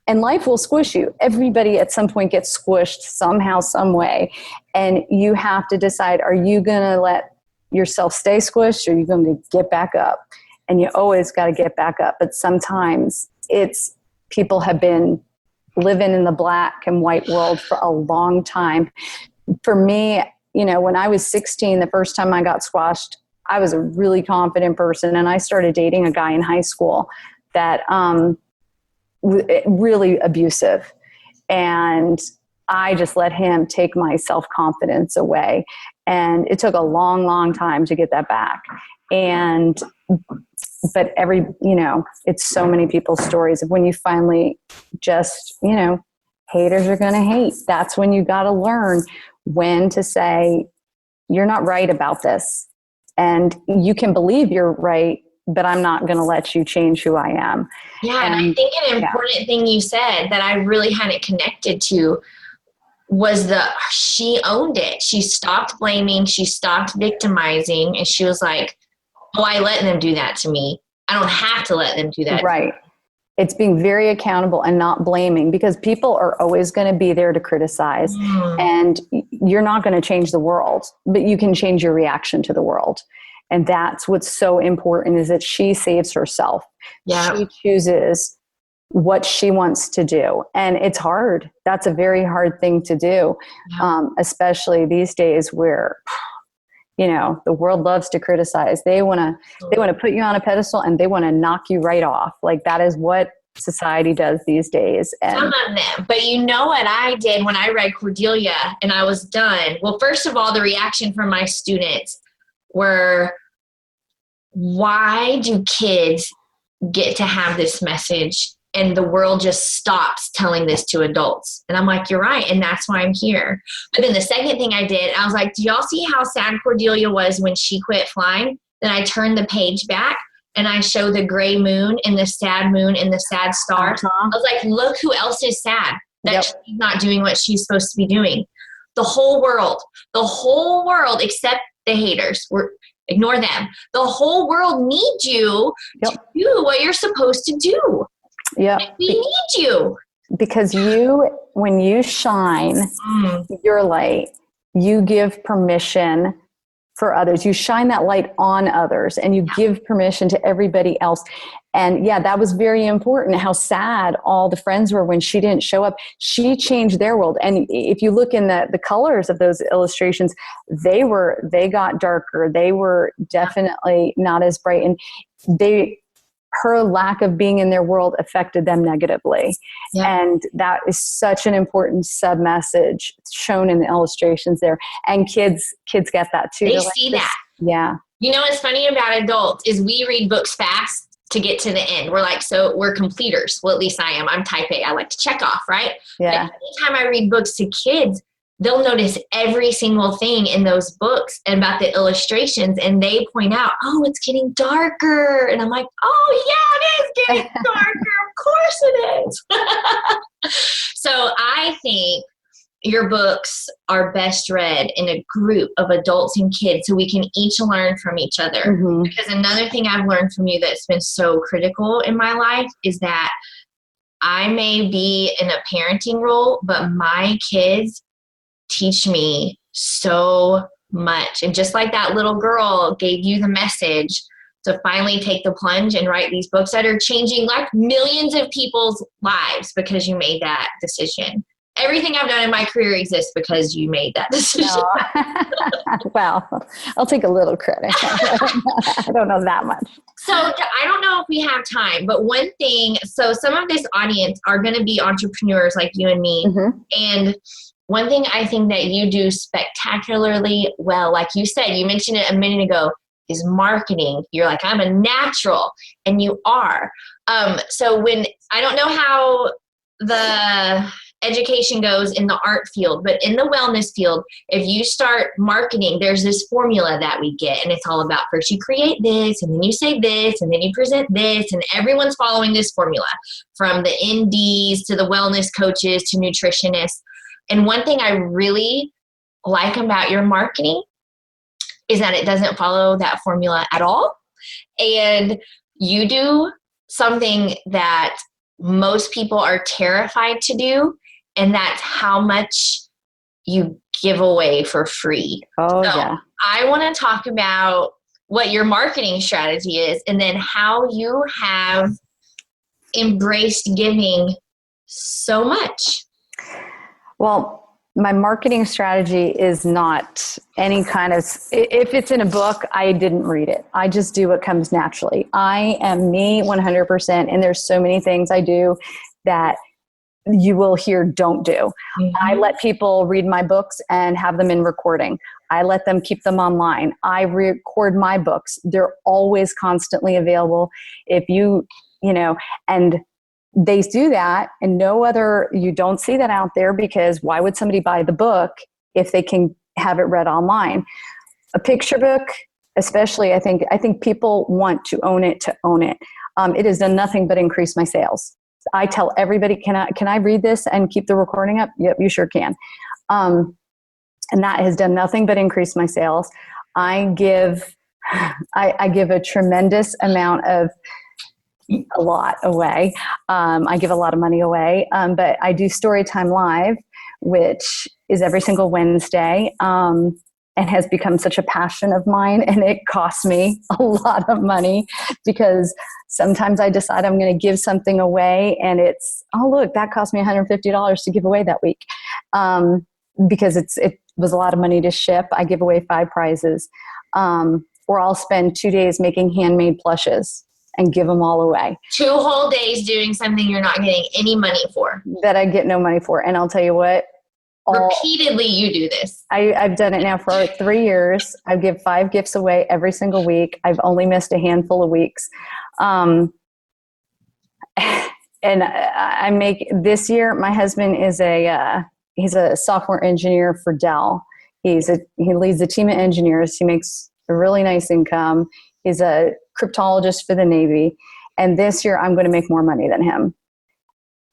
And life will squish you. Everybody at some point gets squished somehow, some way. And you have to decide, are you going to let yourself stay squished or are you going to get back up? And you always got to get back up. But sometimes people have been living in the black and white world for a long time. For me, when I was 16, the first time I got squashed, I was a really confident person. And I started dating a guy in high school that really abusive. And I just let him take my self-confidence away. And it took a long, long time to get that back. But it's so many people's stories of when you finally just, haters are going to hate. That's when you got to learn when to say, you're not right about this. And you can believe you're right, but I'm not going to let you change who I am. Yeah. And I think an important thing you said that I really hadn't connected to was she owned it. She stopped blaming. She stopped victimizing. And she was like, oh, I let them do that to me. I don't have to let them do that. Right. It's being very accountable and not blaming, because people are always going to be there to criticize. And you're not going to change the world, but you can change your reaction to the world. And that's what's so important, is that she saves herself. Yeah. She chooses what she wants to do. And it's hard. That's a very hard thing to do, especially these days where, the world loves to criticize. They want to put you on a pedestal and they want to knock you right off. Like, that is what society does these days. And some of them. But you know what I did when I read Cordelia and I was done? Well, first of all, the reaction from my students were, why do kids get to have this message and the world just stops telling this to adults? And I'm like, you're right. And that's why I'm here. But then the second thing I did, I was like, do y'all see how sad Cordelia was when she quit flying? Then I turned the page back and I show the gray moon and the sad moon and the sad stars. I was like, look who else is sad that she's not doing what she's supposed to be doing. The whole world, except the haters, ignore them. The whole world needs you to do what you're supposed to do. Yeah. We need you. Because when you shine your light, you give permission for others. You shine that light on others and you give permission to everybody else. And that was very important, how sad all the friends were when she didn't show up. She changed their world. And if you look in the colors of those illustrations, they got darker. They were definitely not as bright. And her lack of being in their world affected them negatively. Yeah. And that is such an important sub message shown in the illustrations there. And kids get that too. They see that. Yeah. You know, what's funny about adults is we read books fast to get to the end. We're completers. Well, at least I am. I'm type A. I like to check off, right? Yeah. But anytime I read books to kids, they'll notice every single thing in those books and about the illustrations, and they point out, oh, it's getting darker. And I'm like, oh, yeah, it is getting darker. Of course it is. So I think your books are best read in a group of adults and kids so we can each learn from each other. Mm-hmm. Because another thing I've learned from you that's been so critical in my life is that I may be in a parenting role, but my kids teach me so much. And just like that little girl gave you the message to finally take the plunge and write these books that are changing like millions of people's lives because you made that decision. Everything I've done in my career exists because you made that decision. No. Well, I'll take a little credit. I don't know that much. So I don't know if we have time, but one thing, so some of this audience are going to be entrepreneurs like you and me. Mm-hmm. And one thing I think that you do spectacularly well, like you said, you mentioned it a minute ago, is marketing. You're like, I'm a natural, and you are. So I don't know how the education goes in the art field, but in the wellness field, if you start marketing, there's this formula that we get, and it's all about first you create this, and then you say this, and then you present this, and everyone's following this formula, from the NDs to the wellness coaches to nutritionists. And one thing I really like about your marketing is that it doesn't follow that formula at all. And you do something that most people are terrified to do, and that's how much you give away for free. Oh, so yeah. I want to talk about what your marketing strategy is, and then how you have embraced giving so much. Well, my marketing strategy is not any kind of, if it's in a book, I didn't read it. I just do what comes naturally. I am me 100%. And there's so many things I do that you will hear don't do. Mm-hmm. I let people read my books and have them in recording. I let them keep them online. I record my books. They're always constantly available. If you and they do that, and you don't see that out there, because why would somebody buy the book if they can have it read online? A picture book, especially, I think people want to own it to own it. It has done nothing but increase my sales. I tell everybody, can I read this and keep the recording up? Yep, you sure can. And that has done nothing but increase my sales. I give a tremendous amount of a lot away. I give a lot of money away, but I do Storytime Live, which is every single Wednesday, and has become such a passion of mine. And it costs me a lot of money, because sometimes I decide I'm going to give something away, and it's, oh, look, that cost me $150 to give away that week. Because it was a lot of money to ship. I give away 5 prizes. Or I'll spend 2 days making handmade plushes and give them all away. 2 whole days doing something you're not getting any money for. That I get no money for. And I'll tell you what. Repeatedly you do this. I've done it now for 3 years. I give 5 gifts away every single week. I've only missed a handful of weeks. And I make, this year, my husband is he's a software engineer for Dell. He leads a team of engineers. He makes a really nice income. He's a cryptologist for the Navy. And this year I'm going to make more money than him.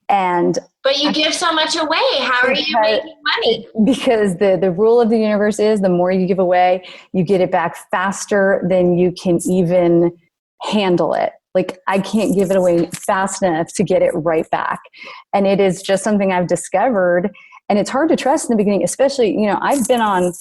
But you give so much away. How are you making money? Because the rule of the universe is the more you give away, you get it back faster than you can even handle it. Like, I can't give it away fast enough to get it right back. And it is just something I've discovered. And it's hard to trust in the beginning, especially, I've been on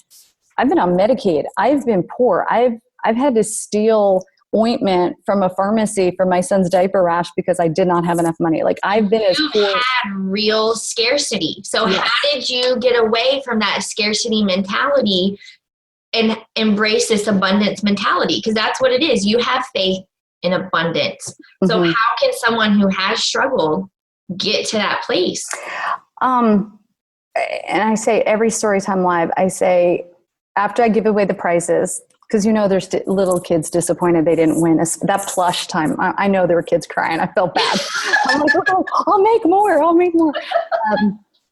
Medicaid. I've been poor. I've had to steal ointment from a pharmacy for my son's diaper rash because I did not have enough money. Like, I've been as poor. You had real scarcity. So yes. How did you get away from that scarcity mentality and embrace this abundance mentality? Because that's what it is. You have faith in abundance. Mm-hmm. So how can someone who has struggled get to that place? And I say every Storytime Live, I say, after I give away the prizes, because there's little kids disappointed they didn't win. That plush time, I know there were kids crying. I felt bad. I'm like, oh, I'll make more.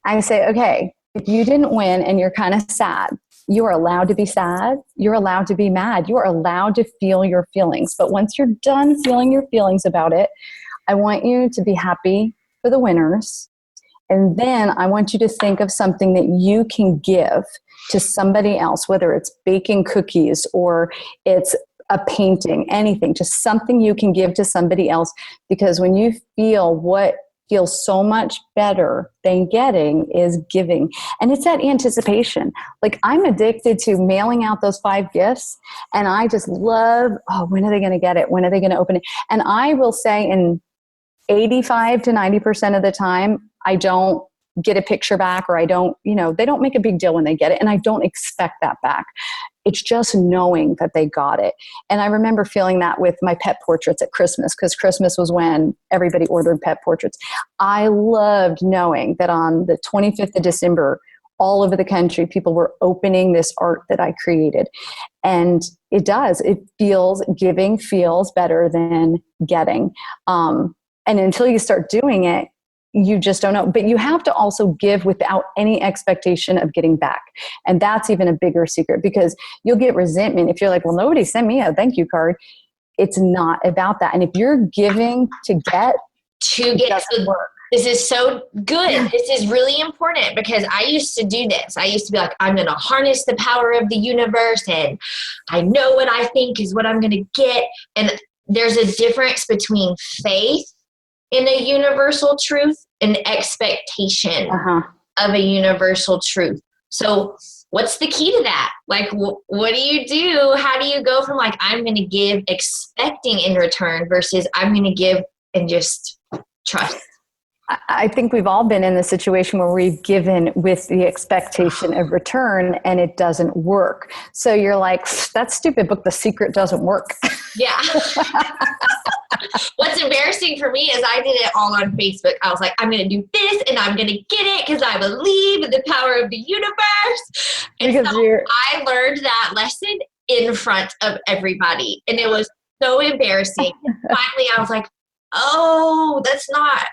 I say, okay, if you didn't win and you're kind of sad, you are allowed to be sad. You're allowed to be mad. You are allowed to feel your feelings. But once you're done feeling your feelings about it, I want you to be happy for the winners. And then I want you to think of something that you can give to somebody else, whether it's baking cookies or it's a painting, anything, just something you can give to somebody else. Because when you feel what feels so much better than getting is giving. And it's that anticipation. Like, I'm addicted to mailing out those 5 gifts, and I just love, when are they going to get it? When are they going to open it? And I will say, in 85 to 90% of the time, I don't get a picture back, or I don't, they don't make a big deal when they get it. And I don't expect that back. It's just knowing that they got it. And I remember feeling that with my pet portraits at Christmas, because Christmas was when everybody ordered pet portraits. I loved knowing that on the 25th of December, all over the country, people were opening this art that I created. And giving feels better than getting. And until you start doing it, you just don't know. But you have to also give without any expectation of getting back. And that's even a bigger secret, because you'll get resentment if you're like, well, nobody sent me a thank you card. It's not about that. And if you're giving to get, it doesn't work. This is so good. This is really important, because I used to do this. I used to be like, I'm going to harness the power of the universe, and I know what I think is what I'm going to get. And there's a difference between faith in a universal truth and expectation of a universal truth. So what's the key to that? Like, what do you do? How do you go from like, I'm going to give expecting in return versus I'm going to give and just trust? I think we've all been in the situation where we've given with the expectation of return and it doesn't work. So you're like, that stupid book, The Secret, doesn't work. Yeah. What's embarrassing for me is I did it all on Facebook. I was like, I'm going to do this and I'm going to get it because I believe in the power of the universe. And so I learned that lesson in front of everybody. And it was so embarrassing. Finally, I was like, oh, that's not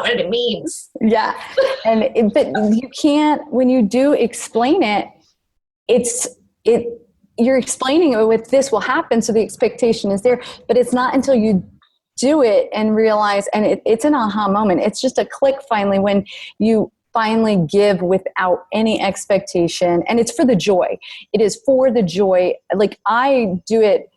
what it means. Yeah. But you can't, when you do explain it, you're explaining it with this will happen. So the expectation is there, but it's not until you do it and realize, and it's an aha moment. It's just a click finally when you finally give without any expectation. And it's for the joy. It is for the joy. Like I do it.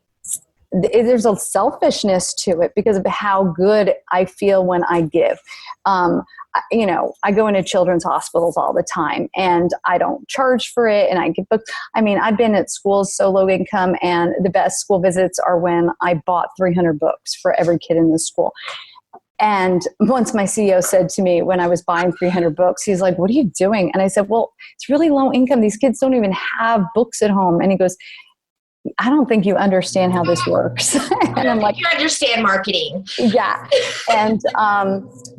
There's a selfishness to it because of how good I feel when I give. I go into children's hospitals all the time and I don't charge for it. And I get books. I mean, I've been at schools so low income, and the best school visits are when I bought 300 books for every kid in the school. And once my CEO said to me when I was buying 300 books, he's like, what are you doing? And I said, well, it's really low income. These kids don't even have books at home. And he goes, I don't think you understand how this works. And I'm like, you understand marketing. Yeah. And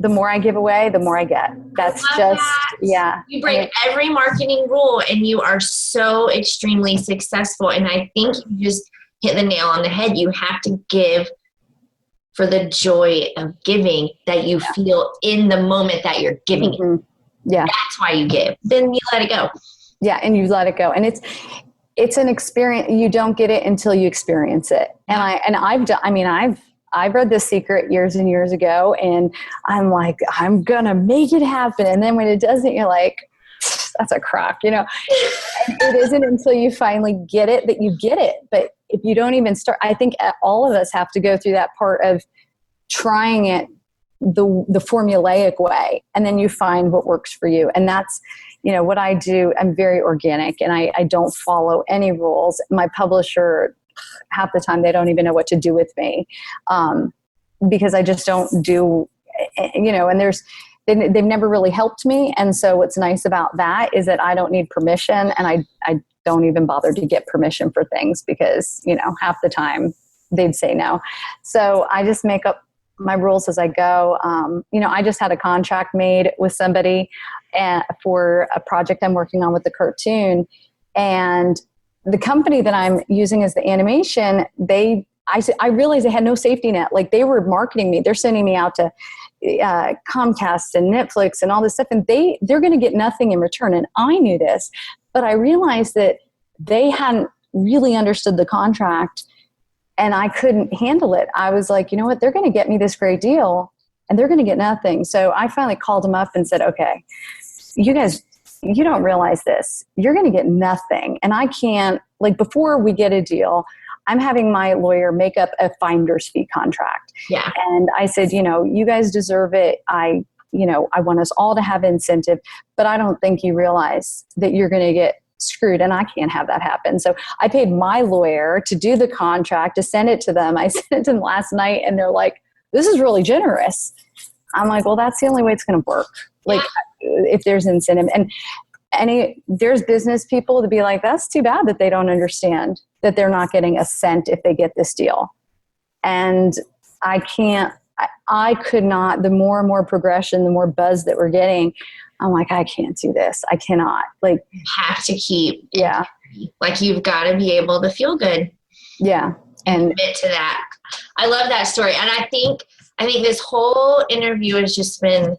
the more I give away, the more I get. That's just, yeah. You break every marketing rule and you are so extremely successful. And I think you just hit the nail on the head. You have to give for the joy of giving that you feel in the moment that you're giving it. Yeah. That's why you give. Then you let it go. Yeah. And you let it go. And it's an experience. You don't get it until you experience it. And I've read The Secret years and years ago, and I'm like, I'm going to make it happen. And then when it doesn't, you're like, that's a crock, And it isn't until you finally get it that you get it. But if you don't even start, I think all of us have to go through that part of trying it the formulaic way, and then you find what works for you. And that's, what I do. I'm very organic and I don't follow any rules. My publisher, half the time, they don't even know what to do with me because I just don't do, and they've never really helped me. And so what's nice about that is that I don't need permission, and I don't even bother to get permission for things because, half the time they'd say no. So I just make up my rules as I go. I just had a contract made with somebody for a project I'm working on with the cartoon, and the company that I'm using as the animation, I realized they had no safety net. Like, they were marketing me. They're sending me out to Comcast and Netflix and all this stuff, and they're going to get nothing in return. And I knew this, but I realized that they hadn't really understood the contract, and I couldn't handle it. I was like, you know what? They're going to get me this great deal, and they're going to get nothing. So I finally called them up and said, okay, you guys, you don't realize this. You're going to get nothing. And I can't, before we get a deal, I'm having my lawyer make up a finder's fee contract. Yeah. And I said, you guys deserve it. I want us all to have incentive, but I don't think you realize that you're going to get screwed, and I can't have that happen. So I paid my lawyer to do the contract, to send it to them. I sent it to them last night, and they're like, this is really generous. I'm like, well, that's the only way it's going to work. If there's incentive. And there's business people to be like, that's too bad that they don't understand that they're not getting a cent if they get this deal. And I can't I could not, the more and more progression, the more buzz that we're getting, I'm like, I can't do this. I cannot. Like, you have to keep, yeah. Like, you've got to be able to feel good. Yeah. And commit to that. I love that story. And I think this whole interview has just been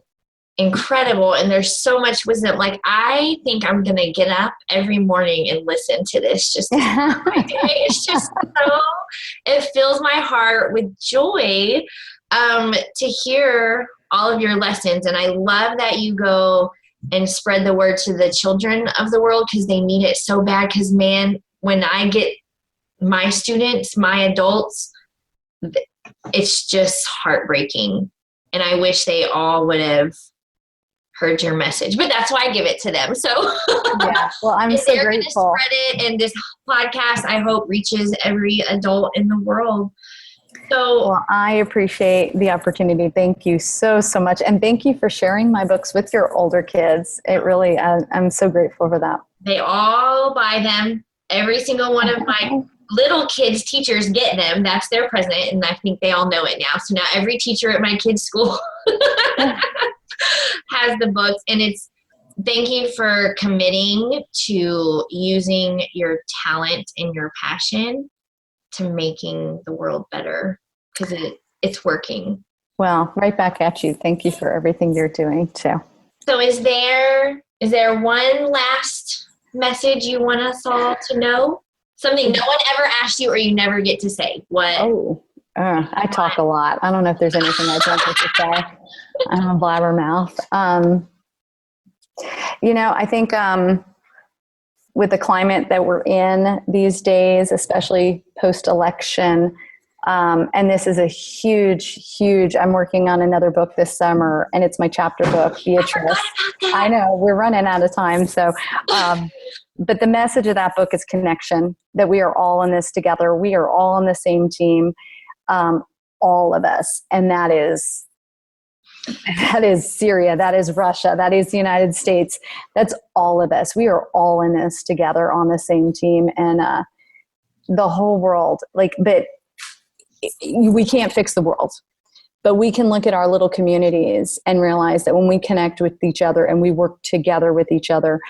incredible. And there's so much wisdom. Like, I think I'm going to get up every morning and listen to this. Just it's just so, it fills my heart with joy to hear all of your lessons. And I love that you go and spread the word to the children of the world, because they need it so bad. Because, man, when I get my students, my adults, it's just heartbreaking. And I wish they all would have heard your message, but that's why I give it to them. So yeah, well, I'm so grateful. Spread it, and this podcast, I hope, reaches every adult in the world. So, well, I appreciate the opportunity. Thank you so much. And thank you for sharing my books with your older kids. It really, I'm so grateful for that. They all buy them. Every single one of my little kids' teachers get them. That's their present, and I think they all know it now. So now every teacher at my kids' school has the books, and it's, thank you for committing to using your talent and your passion to making the world better, because it's working. Well, right back at you. Thank you for everything you're doing too. So is there one last message you want us all to know? Something no one ever asked you or you never get to say? What? Oh, I talk a lot. I don't know if there's anything I don't get to say. I'm a blabbermouth. I think with the climate that we're in these days, especially post-election, and this is a huge, I'm working on another book this summer, and it's my chapter book, Beatrice. I know, we're running out of time. So, but the message of that book is connection, that we are all in this together. We are all on the same team, all of us. And that is Syria, that is Russia, that is the United States. That's all of us. We are all in this together on the same team, and the whole world, but we can't fix the world. But we can look at our little communities and realize that when we connect with each other and we work together with each other,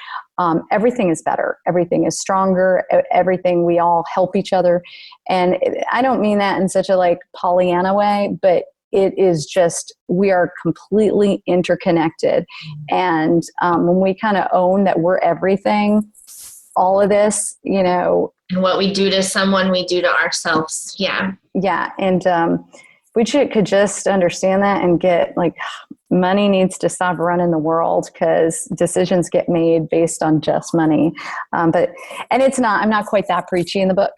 everything is better. Everything is stronger. Everything, we all help each other. And I don't mean that in such a Pollyanna way, but it is just, we are completely interconnected. And when we kind of own that we're everything, all of this, and what we do to someone, we do to ourselves. Yeah. Yeah. And we could just understand that and get money needs to stop running the world, because decisions get made based on just money. And I'm not quite that preachy in the book,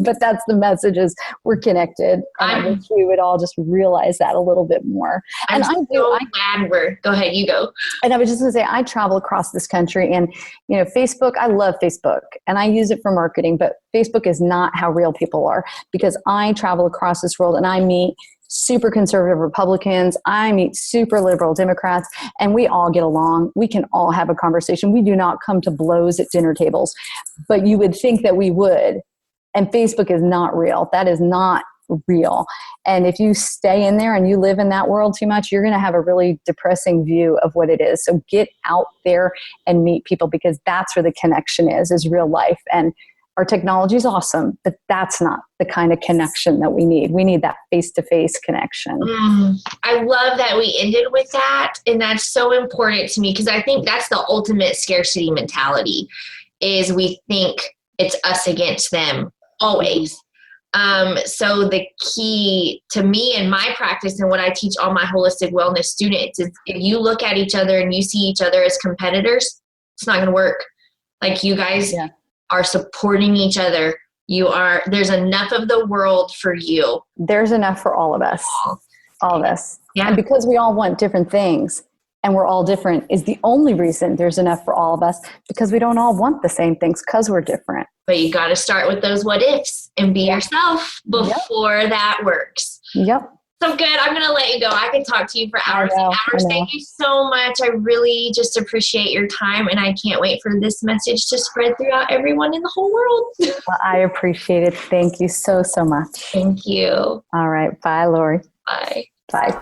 but that's the message, is we're connected. I wish we would all just realize that a little bit more. I'm glad go ahead, you go. And I was just going to say, I travel across this country, and, Facebook, I love Facebook and I use it for marketing, but Facebook is not how real people are, because I travel across this world and I meet super conservative Republicans, I meet super liberal Democrats, and we all get along. We can all have a conversation. We do not come to blows at dinner tables, but you would think that we would. And Facebook is not real. That is not real. And if you stay in there and you live in that world too much, you're going to have a really depressing view of what it is. So get out there and meet people, because that's where the connection is real life. And our technology is awesome, but that's not the kind of connection that we need. We need that face-to-face connection. I love that we ended with that. And that's so important to me, because I think that's the ultimate scarcity mentality, is we think it's us against them always. So the key to me in my practice and what I teach all my holistic wellness students is, if you look at each other and you see each other as competitors, it's not going to work. You guys are supporting each other. There's enough of the world for you. There's enough for all of us. All of us. Yeah. And because we all want different things and we're all different is the only reason there's enough for all of us, because we don't all want the same things, because we're different. But you got to start with those what ifs and be yourself before that works. Yep. So good. I'm going to let you go. I could talk to you for hours and hours. Thank you so much. I really just appreciate your time, and I can't wait for this message to spread throughout everyone in the whole world. Well, I appreciate it. Thank you so much. Thank you. All right. Bye, Lori. Bye. Bye.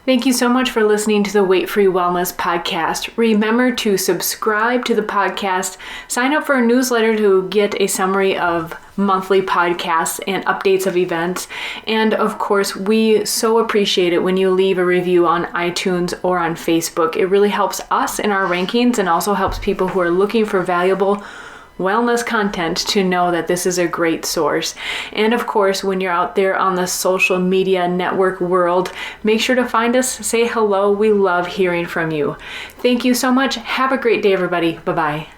Thank you so much for listening to the Weight Free Wellness Podcast. Remember to subscribe to the podcast, sign up for a newsletter to get a summary of monthly podcasts and updates of events. And of course, we so appreciate it when you leave a review on iTunes or on Facebook. It really helps us in our rankings and also helps people who are looking for valuable wellness content to know that this is a great source. And of course, when you're out there on the social media network world, make sure to find us, say hello. We love hearing from you. Thank you so much. Have a great day, everybody. Bye-bye.